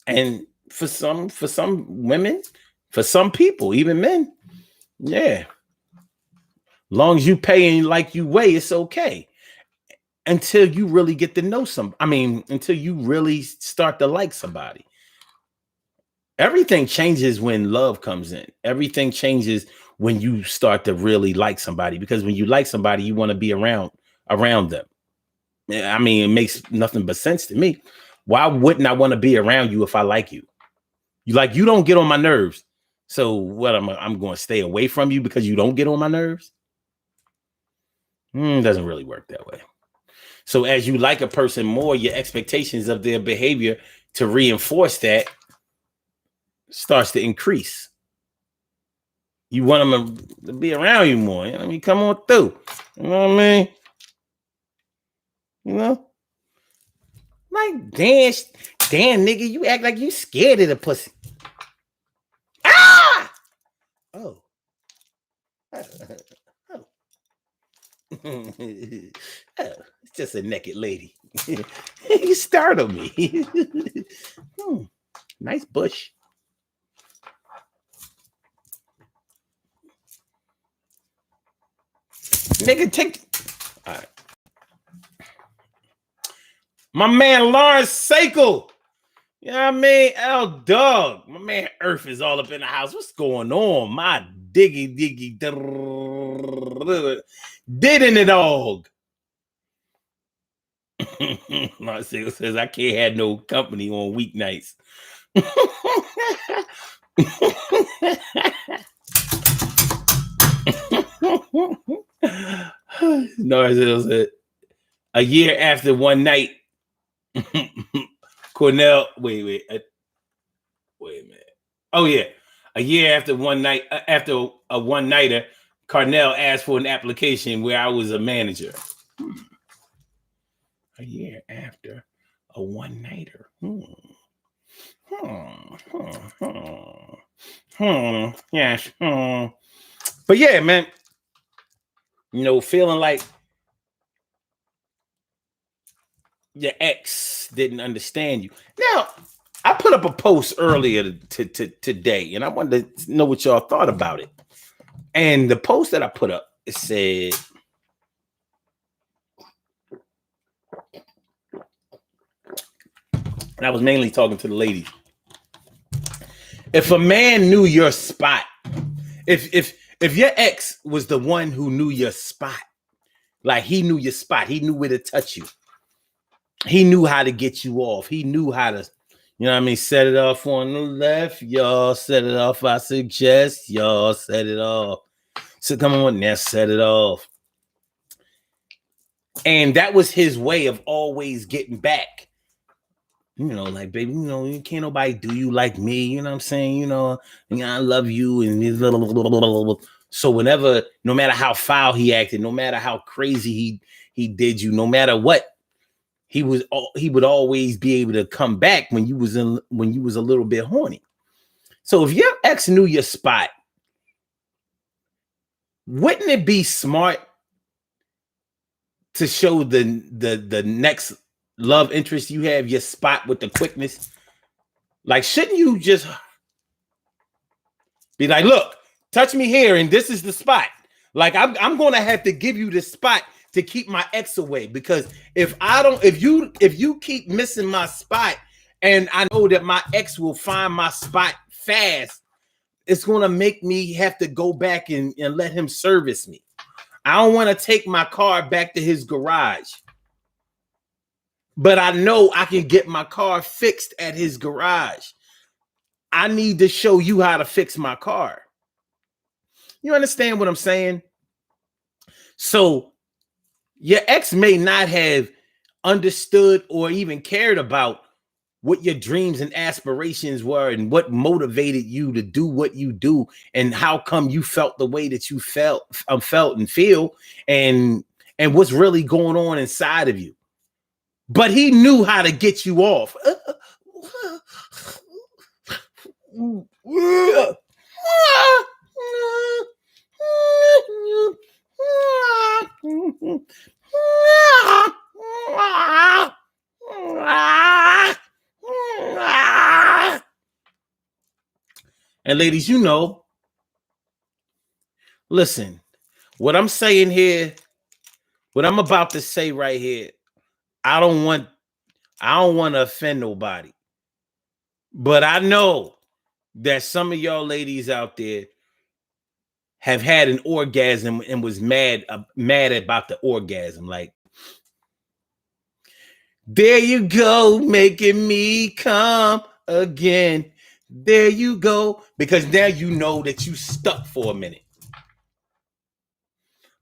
And for some women, for some people, even men, yeah, long as you pay and like you weigh, it's okay. Until you really get to know until you really start to like somebody. Everything changes when love comes in. Everything changes when you start to really like somebody, because when you like somebody, you want to be around them. I mean, it makes nothing but sense to me. Why wouldn't I want to be around you if I like you? You don't get on my nerves. So what, I'm going to stay away from you because you don't get on my nerves? Doesn't really work that way. So as you like a person more, your expectations of their behavior to reinforce that starts to increase. You want them to be around you more. You know what I mean? Come on through. You know what I mean? You know? Like, damn, nigga, you act like you scared of the pussy. Ah! Oh. Oh. Oh, it's just a naked lady. You startled me. Nice bush. Nigga, take. All right. My man Lawrence Sakel. You know what I mean? L Dog. My man Earth is all up in the house. What's going on? My diggy. Didn't it, dog? Lawrence Sakel says, I can't have no company on weeknights. Lawrence Sakel said, a year after one night, Cornell, wait a minute. Oh yeah, a year after one night, after a one-nighter, Cornell asked for an application where I was a manager. A year after a one-nighter. Yes. But yeah, man, feeling like your ex didn't understand you. Now, I put up a post earlier today, and I wanted to know what y'all thought about it. And the post that I put up, it said, and I was mainly talking to the ladies. If a man knew your spot, if your ex was the one who knew your spot, like he knew your spot, he knew where to touch you, he knew how to get you off, he knew how to, set it off on the left, y'all set it off. I suggest y'all set it off. So come on now, set it off. And that was his way of always getting back. Like, baby, you can't nobody do you like me. You know what I'm saying? I love you. And so whenever, no matter how foul he acted, no matter how crazy he did you, no matter what, he would always be able to come back when you was a little bit horny. So if your ex knew your spot, wouldn't it be smart to show the next love interest you have your spot with the quickness? Like, shouldn't you just be like, look, touch me here, and this is the spot. Like, I'm gonna have to give you the spot to keep my ex away, because if you keep missing my spot, and I know that my ex will find my spot fast, it's gonna make me have to go back and let him service me. I don't want to take my car back to his garage, but I know I can get my car fixed at his garage. I need to show you how to fix my car. You understand what I'm saying? So your ex may not have understood or even cared about what your dreams and aspirations were and what motivated you to do what you do and how come you felt the way that you felt and feel and what's really going on inside of you. But he knew how to get you off. And ladies, you know, listen, what I'm saying here, what I'm about to say right here, I don't want to offend nobody. But I know that some of y'all ladies out there have had an orgasm and was mad about the orgasm. Like, there you go, making me come again. There you go. Because now you know that you stuck for a minute.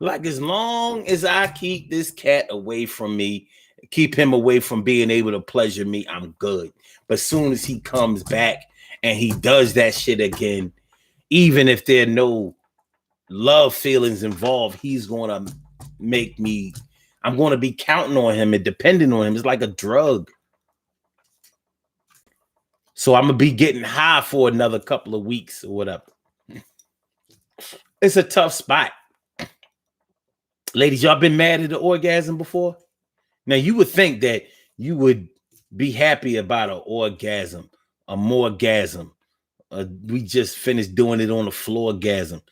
Like, as long as I keep this cat away from me, keep him away from being able to pleasure me, I'm good. But as soon as he comes back and he does that shit again, even if there are no love feelings involved, he's going to make me, I'm going to be counting on him and depending on him. It's like a drug. So I'm going to be getting high for another couple of weeks or whatever. It's a tough spot. Ladies, y'all been mad at the orgasm before? Now, you would think that you would be happy about an orgasm, a morgasm. We just finished doing it on the floorgasm.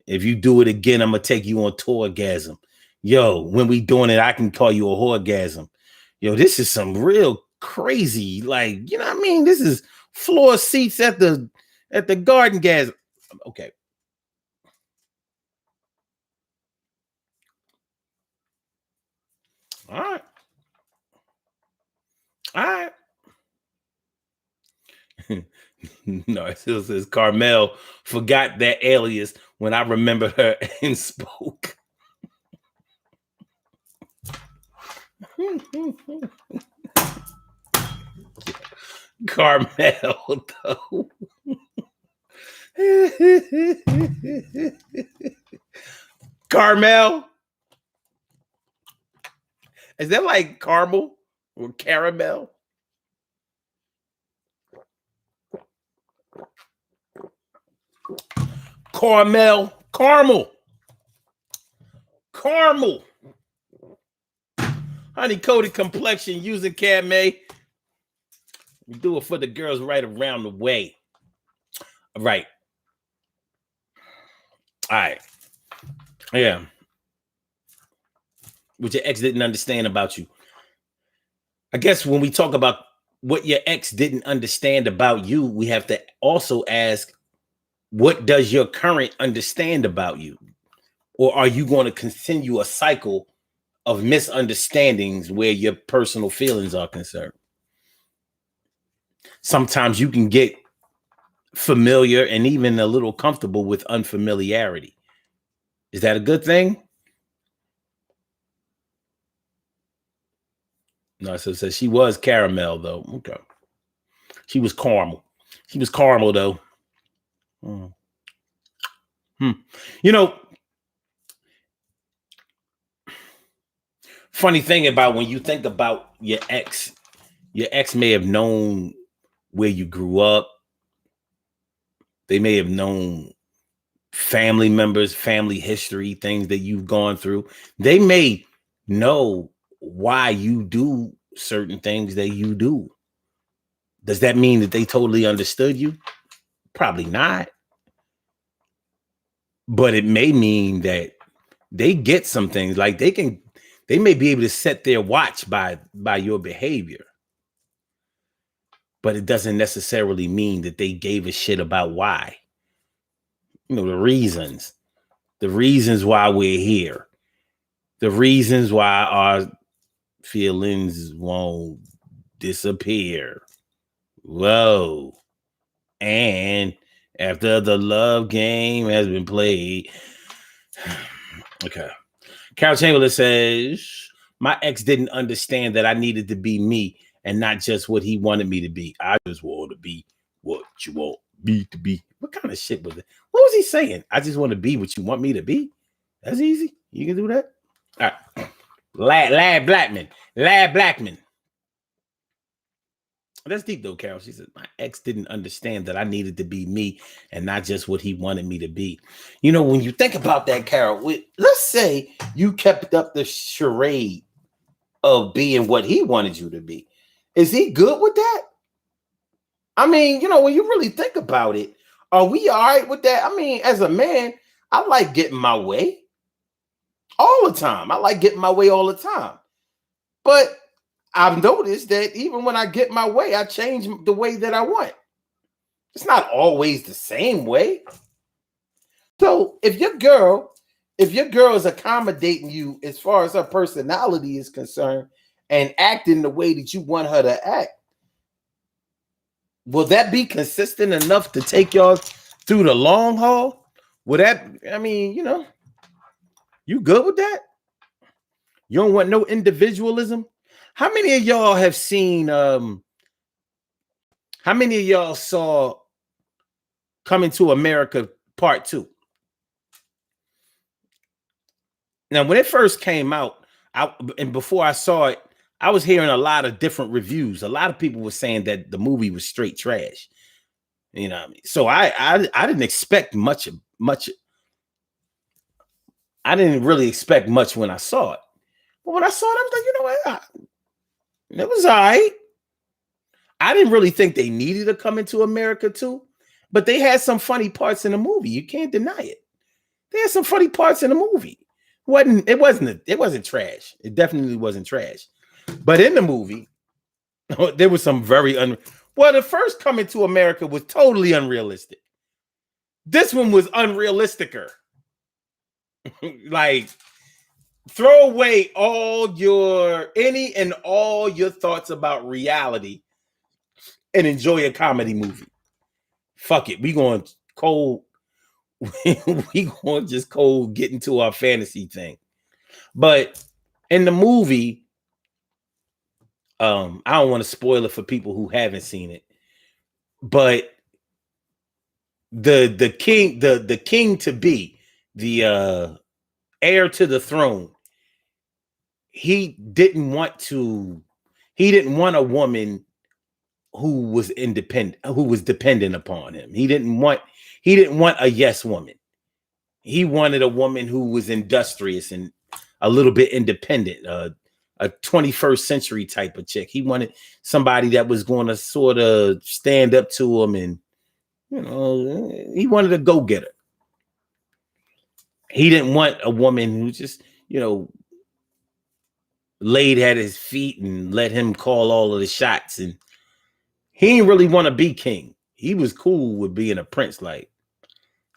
If you do it again, I'm going to take you on tourgasm. Yo, when we doing it, I can call you a whoregasm. Yo, this is some real crazy, like, you know what I mean? This is floor seats at the garden gasm. Okay. All right. All right. No, it still says Carmel forgot that alias when I remember her and spoke. Carmel, though. Carmel? Is that like caramel or caramel? Caramel. Honey coated complexion using Cadme. We do it for the girls right around the way. All right. All right. Yeah. What your ex didn't understand about you. I guess when we talk about what your ex didn't understand about you, we have to also ask, what does your current understand about you? Or are you going to continue a cycle of misunderstandings where your personal feelings are concerned? Sometimes you can get familiar and even a little comfortable with unfamiliarity. Is that a good thing? No, so she was caramel, though. Okay. She was caramel. She was caramel, though. You know, funny thing about when you think about your ex may have known where you grew up. They may have known family members, family history, things that you've gone through. They may know why you do certain things that you do. Does that mean that they totally understood you? Probably not. But it may mean that they get some things, like they may be able to set their watch by your behavior. But it doesn't necessarily mean that they gave a shit about why. You know, the reasons why we're here, the reasons why our feelings won't disappear. Whoa. And after the love game has been played. Okay. Carol Chamberlain says, my ex didn't understand that I needed to be me and not just what he wanted me to be. I just want to be what you want me to be. What kind of shit was it? What was he saying? I just want to be what you want me to be. That's easy. You can do that. All right. Lad Blackman. That's deep though, Carol. She said, my ex didn't understand that I needed to be me and not just what he wanted me to be. You know, when you think about that, Carol, let's say you kept up the charade of being what he wanted you to be. Is he good with that? I mean, you know, when you really think about it, are we all right with that? I mean, as a man, I like getting my way all the time. I like getting my way all the time. But I've noticed that even when I get my way, I change the way that I want. It's not always the same way. So if your girl is accommodating you as far as her personality is concerned and acting the way that you want her to act, will that be consistent enough to take y'all through the long haul? Would that, I mean, you know, you good with that? You don't want no individualism? How many of y'all have seen, how many of y'all saw Coming to America Part 2? Now, when it first came out, and before I saw it, I was hearing a lot of different reviews. A lot of people were saying that the movie was straight trash. You know what I mean? So I didn't expect much. I didn't really expect much when I saw it. But when I saw it, I was like, you know what? It was all right. I didn't really think they needed to Come Into America too, but they had some funny parts in the movie. You can't deny it. They had some funny parts in the movie. It wasn't trash. It definitely wasn't trash. But in the movie, there was some very well, the first Coming to America was totally unrealistic. This one was unrealisticer. Like, throw away all your thoughts about reality and enjoy a comedy movie. Fuck it. We going cold. We going just cold get into our fantasy thing. But in the movie, I don't want to spoil it for people who haven't seen it, but the king to be, the heir to the throne, he didn't want a woman who was independent, who was dependent upon him. He didn't want a yes woman. He wanted a woman who was industrious and a little bit independent, a 21st century type of chick. He wanted somebody that was going to sort of stand up to him, and you know, he wanted a go-getter. He didn't want a woman who just, you know, laid at his feet and let him call all of the shots. And he didn't really want to be king. He was cool with being a prince. Like,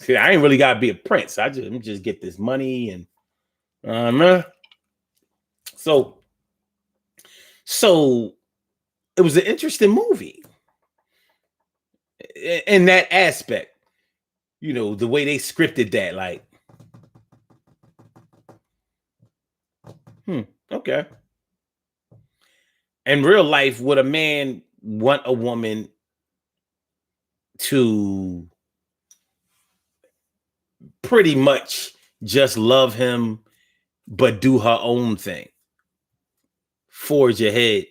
see, I ain't really gotta be a prince. I just get this money and so it was an interesting movie in that aspect. You know, the way they scripted that, like, okay. In real life, would a man want a woman to pretty much just love him, but do her own thing? forge ahead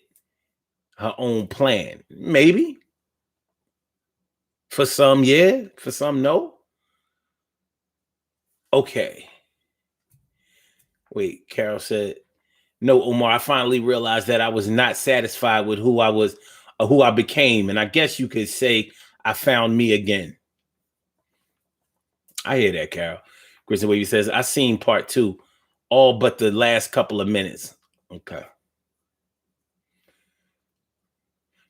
her own plan. Maybe. For some, yeah. For some, no. Okay. Wait, Carol said, no, Omar, I finally realized that I was not satisfied with who I was, or who I became. And I guess you could say I found me again. I hear that, Carol. Kristen Wavy says, I seen part 2, all but the last couple of minutes. Okay.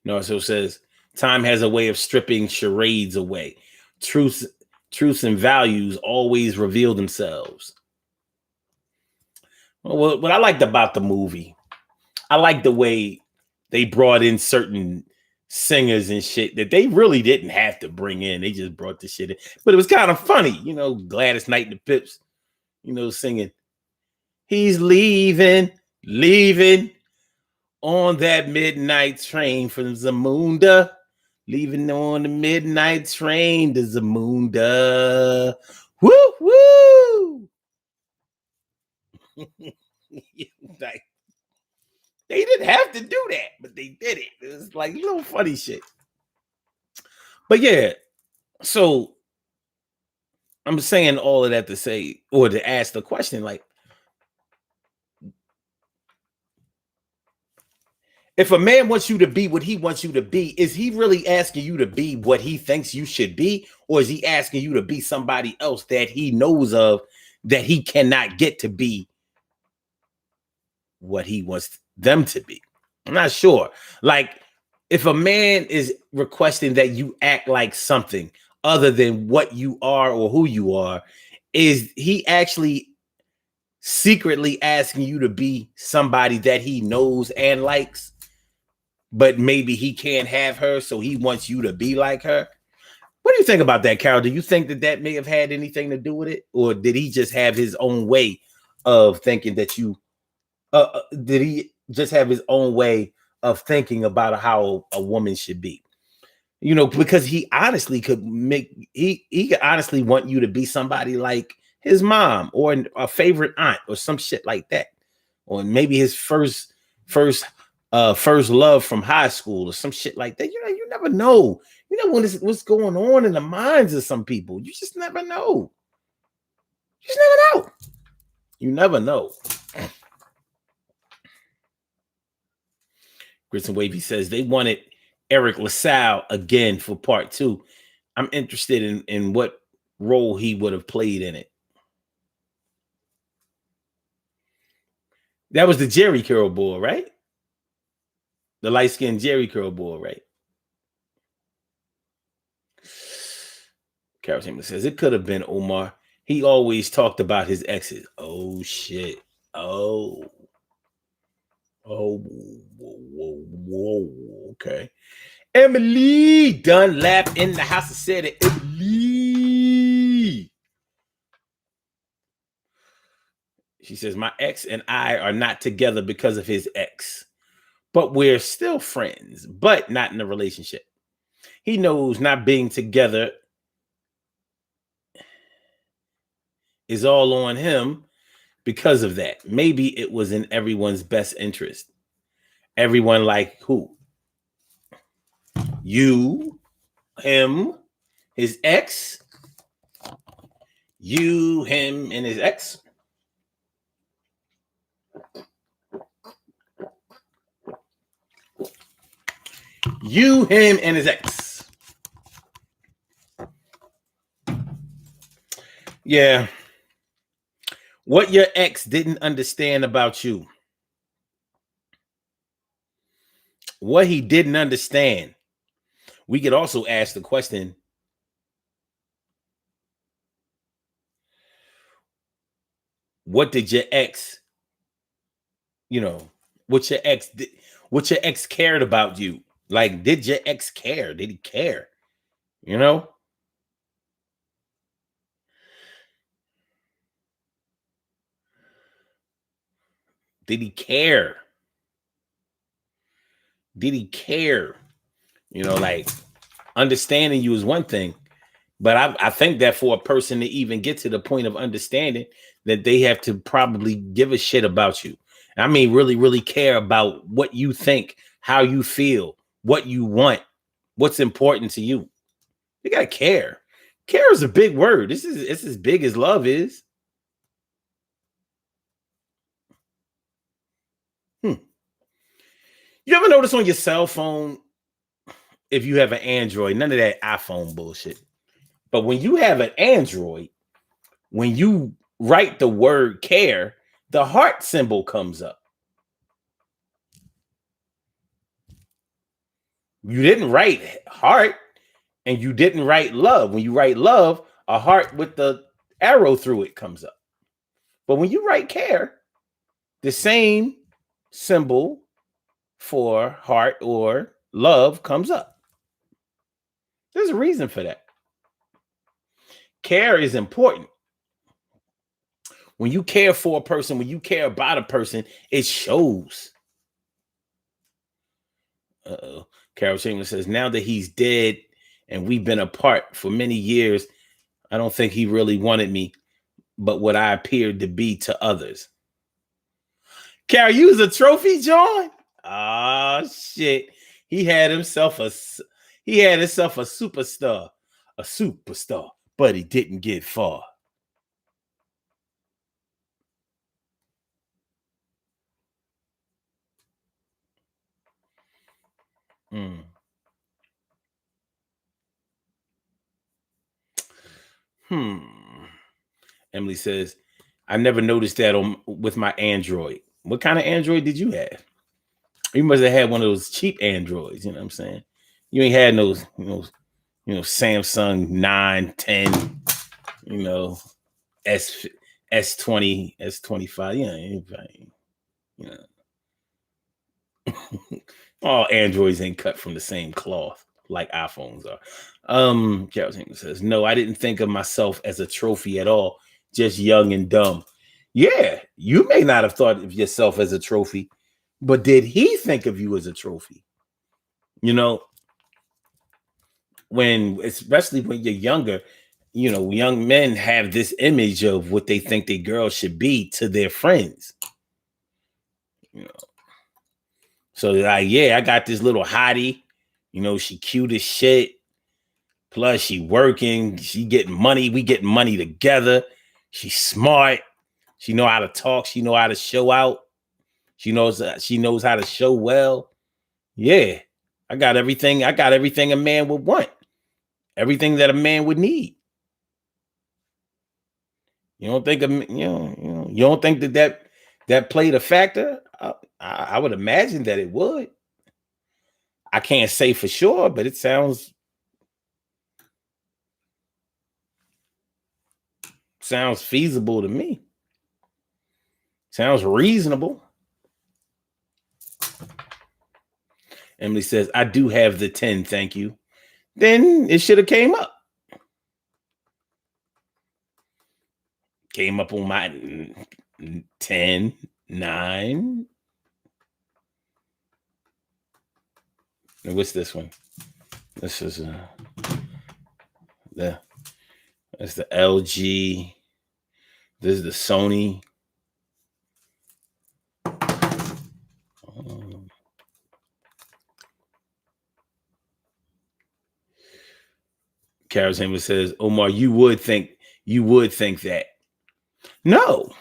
Narso says, time has a way of stripping charades away. Truths and values always reveal themselves. Well, what I liked about the movie, I like the way they brought in certain singers and shit that they really didn't have to bring in. They just brought the shit in. But it was kind of funny, Gladys Knight and the Pips, singing, he's leaving on that midnight train from Zamunda. Leaving on the midnight train to Zamunda. Woo, woo. Like, they didn't have to do that, but they did it. It was like little funny shit. But yeah, so I'm saying all of that to say, or to ask the question, like, if a man wants you to be what he wants you to be, is he really asking you to be what he thinks you should be? Or is he asking you to be somebody else that he knows of that he cannot get to be what he wants them to be? I'm not sure. Like, if a man is requesting that you act like something other than what you are or who you are, is he actually secretly asking you to be somebody that he knows and likes, but maybe he can't have her, so he wants you to be like her? What do you think about that, Carol? Do you think that may have had anything to do with it? Or did he just have his own way of thinking that you, did he just have his own way of thinking about how a woman should be? Because he honestly could he could honestly want you to be somebody like his mom or a favorite aunt or some shit like that. Or maybe his first love from high school or some shit like that. You never know. You know what's going on in the minds of some people. You just never know. You never know. Grissom Wavy says they wanted Eric LaSalle again for part 2. I'm interested in what role he would have played in it. That was the Jerry Curl boy, right? The light-skinned Jerry Curl boy, right? Carol Chambers says it could have been Omar. He always talked about his exes. Oh shit. Oh, whoa. Okay. Emily Dunlap in the house of said it. Emily. She says, my ex and I are not together because of his ex, but we're still friends, but not in a relationship. He knows not being together is all on him because of that. Maybe it was in everyone's best interest. Everyone like who? You, him, his ex. You, him, and his ex. You, him, and his ex. Yeah. What your ex didn't understand about you. What he didn't understand. We could also ask the question, what did your ex, what your ex cared about you? Like, did your ex care? Did he care? Did he care? Did he care? Like, understanding you is one thing, but I think that for a person to even get to the point of understanding, that they have to probably give a shit about you. I mean, really, really care about what you think, how you feel, what you want, what's important to you. You gotta care. Care is a big word. It's as big as love is. You ever notice on your cell phone, if you have an Android, none of that iPhone bullshit. But when you have an Android, when you write the word care, the heart symbol comes up. You didn't write heart and you didn't write love. When you write love, a heart with the arrow through it comes up. But when you write care, the same symbol for heart or love comes up. There's a reason for that. Care is important. When you care for a person, when you care about a person, it shows. Uh-oh. Carol Chamberlain says, now that he's dead and we've been apart for many years, I don't think he really wanted me, but what I appeared to be to others. Carol, you was a trophy, John? Oh, shit. He had himself a superstar. A superstar, but he didn't get far. Emily says, I never noticed that with my Android. What kind of Android did you have? You must have had one of those cheap Androids, you know what I'm saying? You ain't had those, Samsung 9, 10, S20, S25, all Androids ain't cut from the same cloth like iPhones are. Carol says, no, I didn't think of myself as a trophy at all, just young and dumb. Yeah, you may not have thought of yourself as a trophy, but did he think of you as a trophy? Especially when you're younger, young men have this image of what they think their girl should be to their friends. So they're like, yeah, I got this little hottie, she cute as shit. Plus she working, she getting money. We getting money together. She's smart. She know how to talk. She know how to show out. She knows how to show well. Yeah, I got everything a man would want. Everything that a man would need. You don't think you don't think that played a factor? I would imagine that it would. I can't say for sure, but it sounds feasible to me. Sounds reasonable. Emily says, I do have the 10, thank you. Then it should have came up. Came up on my 10, 9. And what's this one? This is that's the LG. This is the Sony. Carol Chamberlain says, Omar, you would think that. No,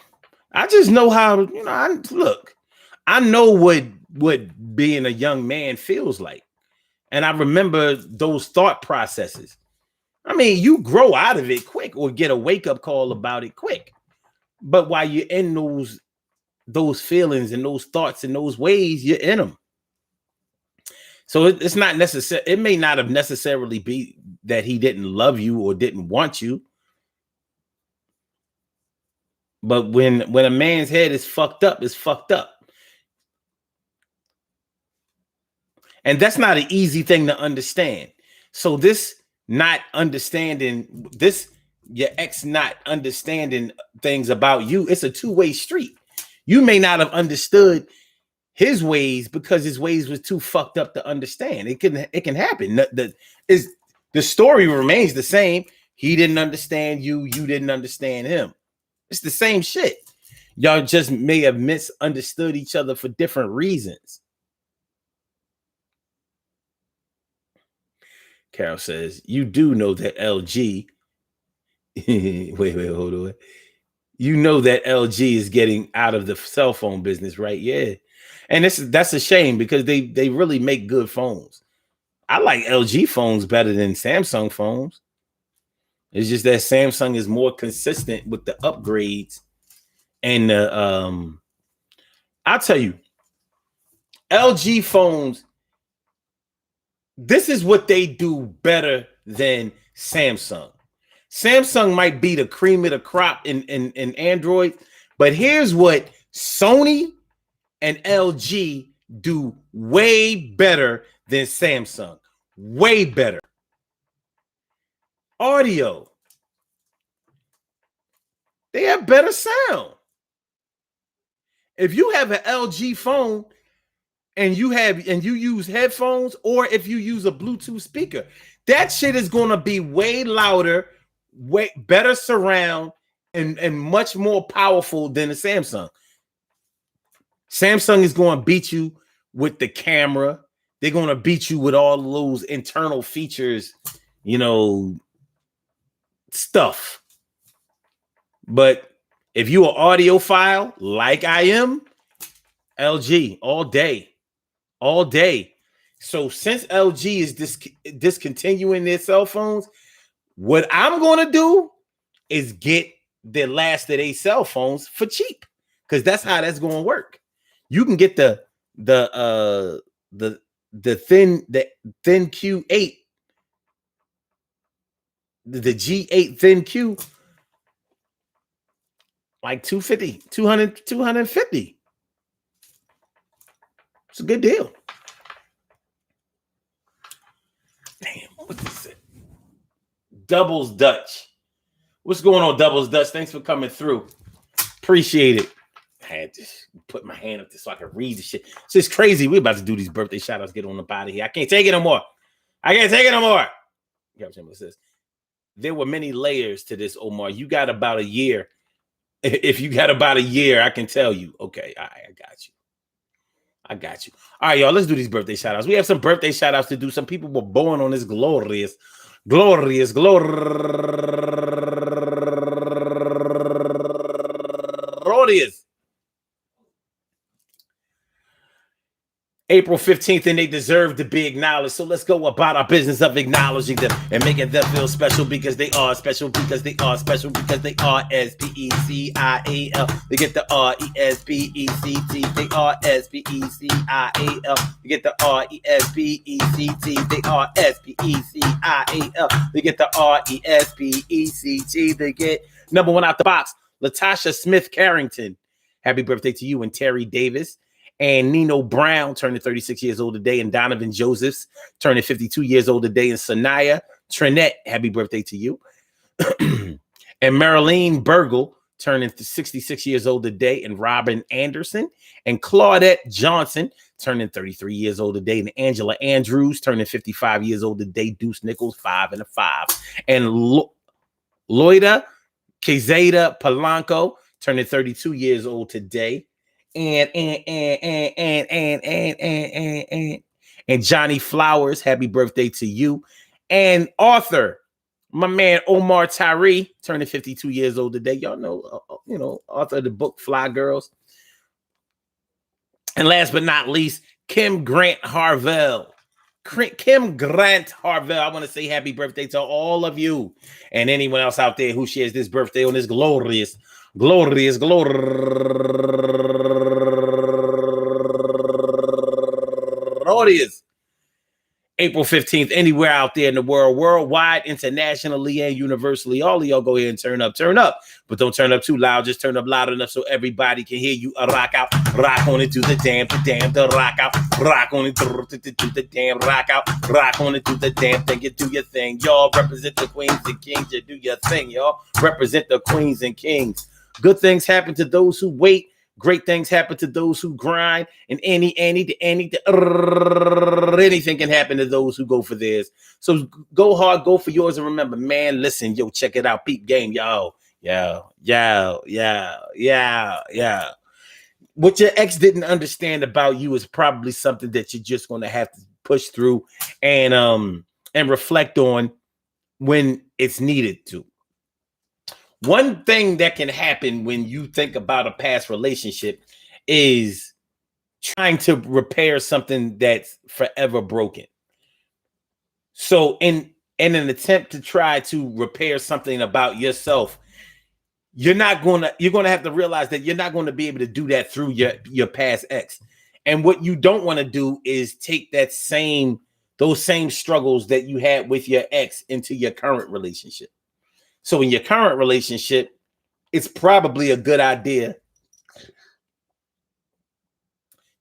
I just know how, I know what being a young man feels like. And I remember those thought processes. I mean, you grow out of it quick or get a wake-up call about it quick. But while you're in those feelings and those thoughts and those ways, you're in them. So it's not necessary. It may not have necessarily be that he didn't love you or didn't want you. But when a man's head is fucked up, it's fucked up. And that's not an easy thing to understand. So this not understanding, your ex not understanding things about you, it's a two-way street. You may not have understood his ways because his ways was too fucked up to understand. It can happen. The story remains the same. He didn't understand you. You didn't understand him. It's the same shit. Y'all just may have misunderstood each other for different reasons. Carol says, you do know that LG, wait, hold on. You know that LG is getting out of the cell phone business, right? Yeah. And that's a shame because they really make good phones. I like LG phones better than Samsung phones. It's just that Samsung is more consistent with the upgrades. And I'll tell you, LG phones, this is what they do better than Samsung. Samsung might be the cream of the crop in Android, but here's what Sony and LG do way better than Samsung. Way better. Audio. They have better sound. If you have an LG phone and you use headphones, or if you use a Bluetooth speaker, that shit is going to be way louder, way better surround, and much more powerful than a Samsung. Samsung is going to beat you with the camera. They're going to beat you with all those internal features, stuff. But if you're an audiophile like I am, LG all day. So since LG is discontinuing their cell phones, what I'm going to do is get the last of their cell phones for cheap, because that's how that's going to work. You can get the thin Q8, the G8 thin Q, like 250. It's a good deal. Damn, what is it? Doubles Dutch. What's going on, Doubles Dutch? Thanks for coming through. Appreciate it. I had to put my hand up there so I could read the shit. It's just crazy. We're about to do these birthday shout outs, get on the body here. I can't take it no more. You know what I'm saying? There were many layers to this, Omar. You got about a year. If you got about a year, I can tell you. Okay, all right, I got you. All right, y'all, let's do these birthday shout outs. We have some birthday shout outs to do. Some people were born on this glorious April 15th, and they deserve to be acknowledged. So let's go about our business of acknowledging them and making them feel special, because they are special, because they are special, because they are S-P-E-C-I-A-L. They get the R-E-S-P-E-C-T. They are S-P-E-C-I-A-l. They get the R-E-S-P-E-C-T. They are S-P-E-C-I-A-l. They get the R-E-S-P-E-C-T. They get number one out the box, Latasha Smith Carrington. Happy birthday to you. And Terry Davis. And Nino Brown turning 36 years old today, and Donovan Josephs turning 52 years old today, and Sanaya Trinette, happy birthday to you. And Marilyn Burgle turning 66 years old today, and Robin Anderson, and Claudette Johnson turning 33 years old today, and Angela Andrews turning 55 years old today, Deuce Nichols 5 and a 5, and Loida Quezada Polanco turning 32 years old today. And Johnny Flowers, happy birthday to you. And Arthur, my man Omar Tyree, turning 52 years old today. Y'all know, author of the book Fly Girls. And last but not least, Kim Grant Harvell. I want to say happy birthday to all of you and anyone else out there who shares this birthday on this glorious April 15th, anywhere out there in the world, worldwide, internationally, and universally. All of y'all go ahead and turn up, but don't turn up too loud. Just turn up loud enough so everybody can hear you. Rock out, rock on it, do the damn, the rock out, rock on it, do the damn, rock out, rock on it, do the damn thing, you do your thing. Y'all represent the queens and kings, you do your thing, y'all. Represent the queens and kings. Good things happen to those who wait. Great things happen to those who grind, and anything can happen to those who go for theirs. So go hard, go for yours, and remember, man, listen, check it out, peep game, y'all Yeah. What your ex didn't understand about you is probably something that you're just going to have to push through and reflect on when it's needed to. One thing that can happen when you think about a past relationship is trying to repair something that's forever broken. So in an attempt to try to repair something about yourself, you're going to have to realize that you're not going to be able to do that through your past ex. And what you don't want to do is take those same struggles that you had with your ex into your current relationship. So in your current relationship, it's probably a good idea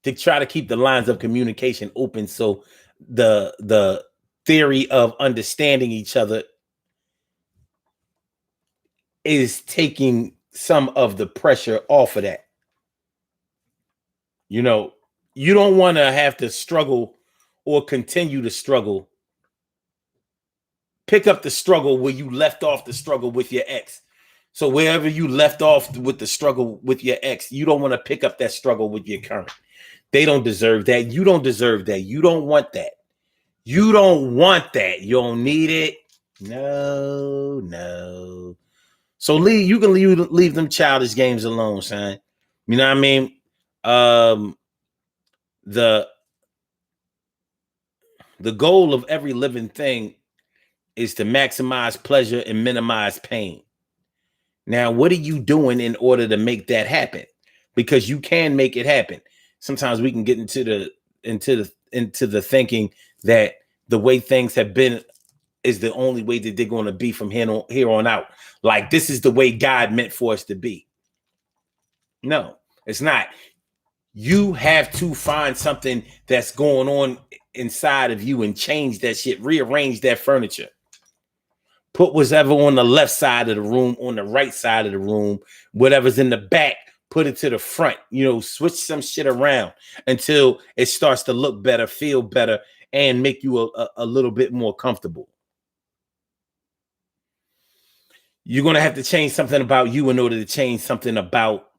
to try to keep the lines of communication open, so the theory of understanding each other is taking some of the pressure off of that. You know, you don't want to have to struggle or continue to struggle. Pick up the struggle where you left off the struggle with your ex. So wherever you left off with the struggle with your ex, you don't want to pick up that struggle with your current. They don't deserve that. You don't deserve that. You don't want that. You don't want that. You don't need it. No. So you can leave them childish games alone, son. You know what I mean? The goal of every living thing is to maximize pleasure and minimize pain. Now, what are you doing in order to make that happen? Because you can make it happen. Sometimes we can get into the thinking that the way things have been is the only way that they're going to be from here on out. Like, this is the way God meant for us to be. No, it's not. You have to find something that's going on inside of you and change that shit, rearrange that furniture. Put whatever on the left side of the room, on the right side of the room, whatever's in the back, put it to the front. You know, switch some shit around until it starts to look better, feel better, and make you a little bit more comfortable. You're going to have to change something about you in order to change something about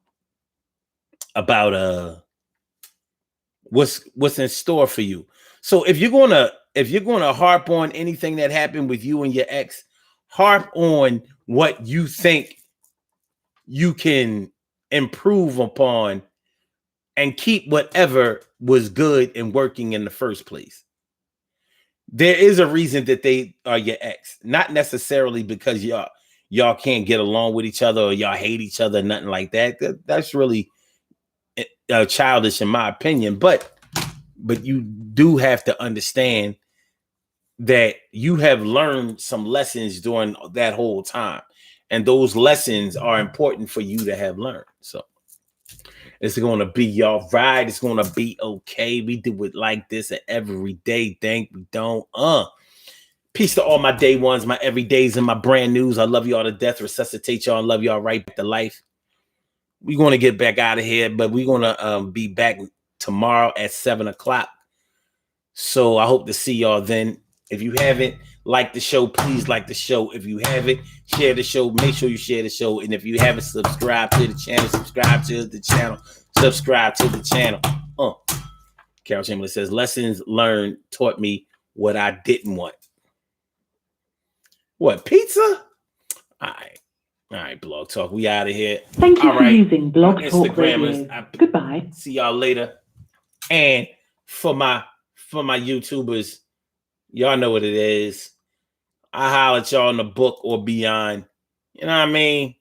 what's in store for you. So if you're going to harp on anything that happened with you and your ex, harp on what you think you can improve upon and keep whatever was good and working in the first place. There is a reason that they are your ex, not necessarily because y'all can't get along with each other or y'all hate each other, nothing like that. That's really childish in my opinion, but you do have to understand that you have learned some lessons during that whole time, and those lessons are important for you to have learned. So it's going to be all right. It's going to be okay. We do it like this an everyday thing. We don't. Peace to all my day ones, my everydays, and my brand news. I love y'all to death. Resuscitate y'all and love y'all right back to life. We're going to get back out of here, but we're going to be back tomorrow at 7:00. So I hope to see y'all then. If you haven't liked the show, please like the show. If you haven't, share the show. Make sure you share the show. And if you haven't subscribed to the channel, subscribe to the channel. Subscribe to the channel. Carol Chamberlain says, lessons learned taught me what I didn't want. What, pizza? All right, Blog Talk. We out of here. Thank you for using Blog Talk Radio. Goodbye. See y'all later. And for my YouTubers, y'all know what it is. I holler at y'all in the book or beyond. You know what I mean?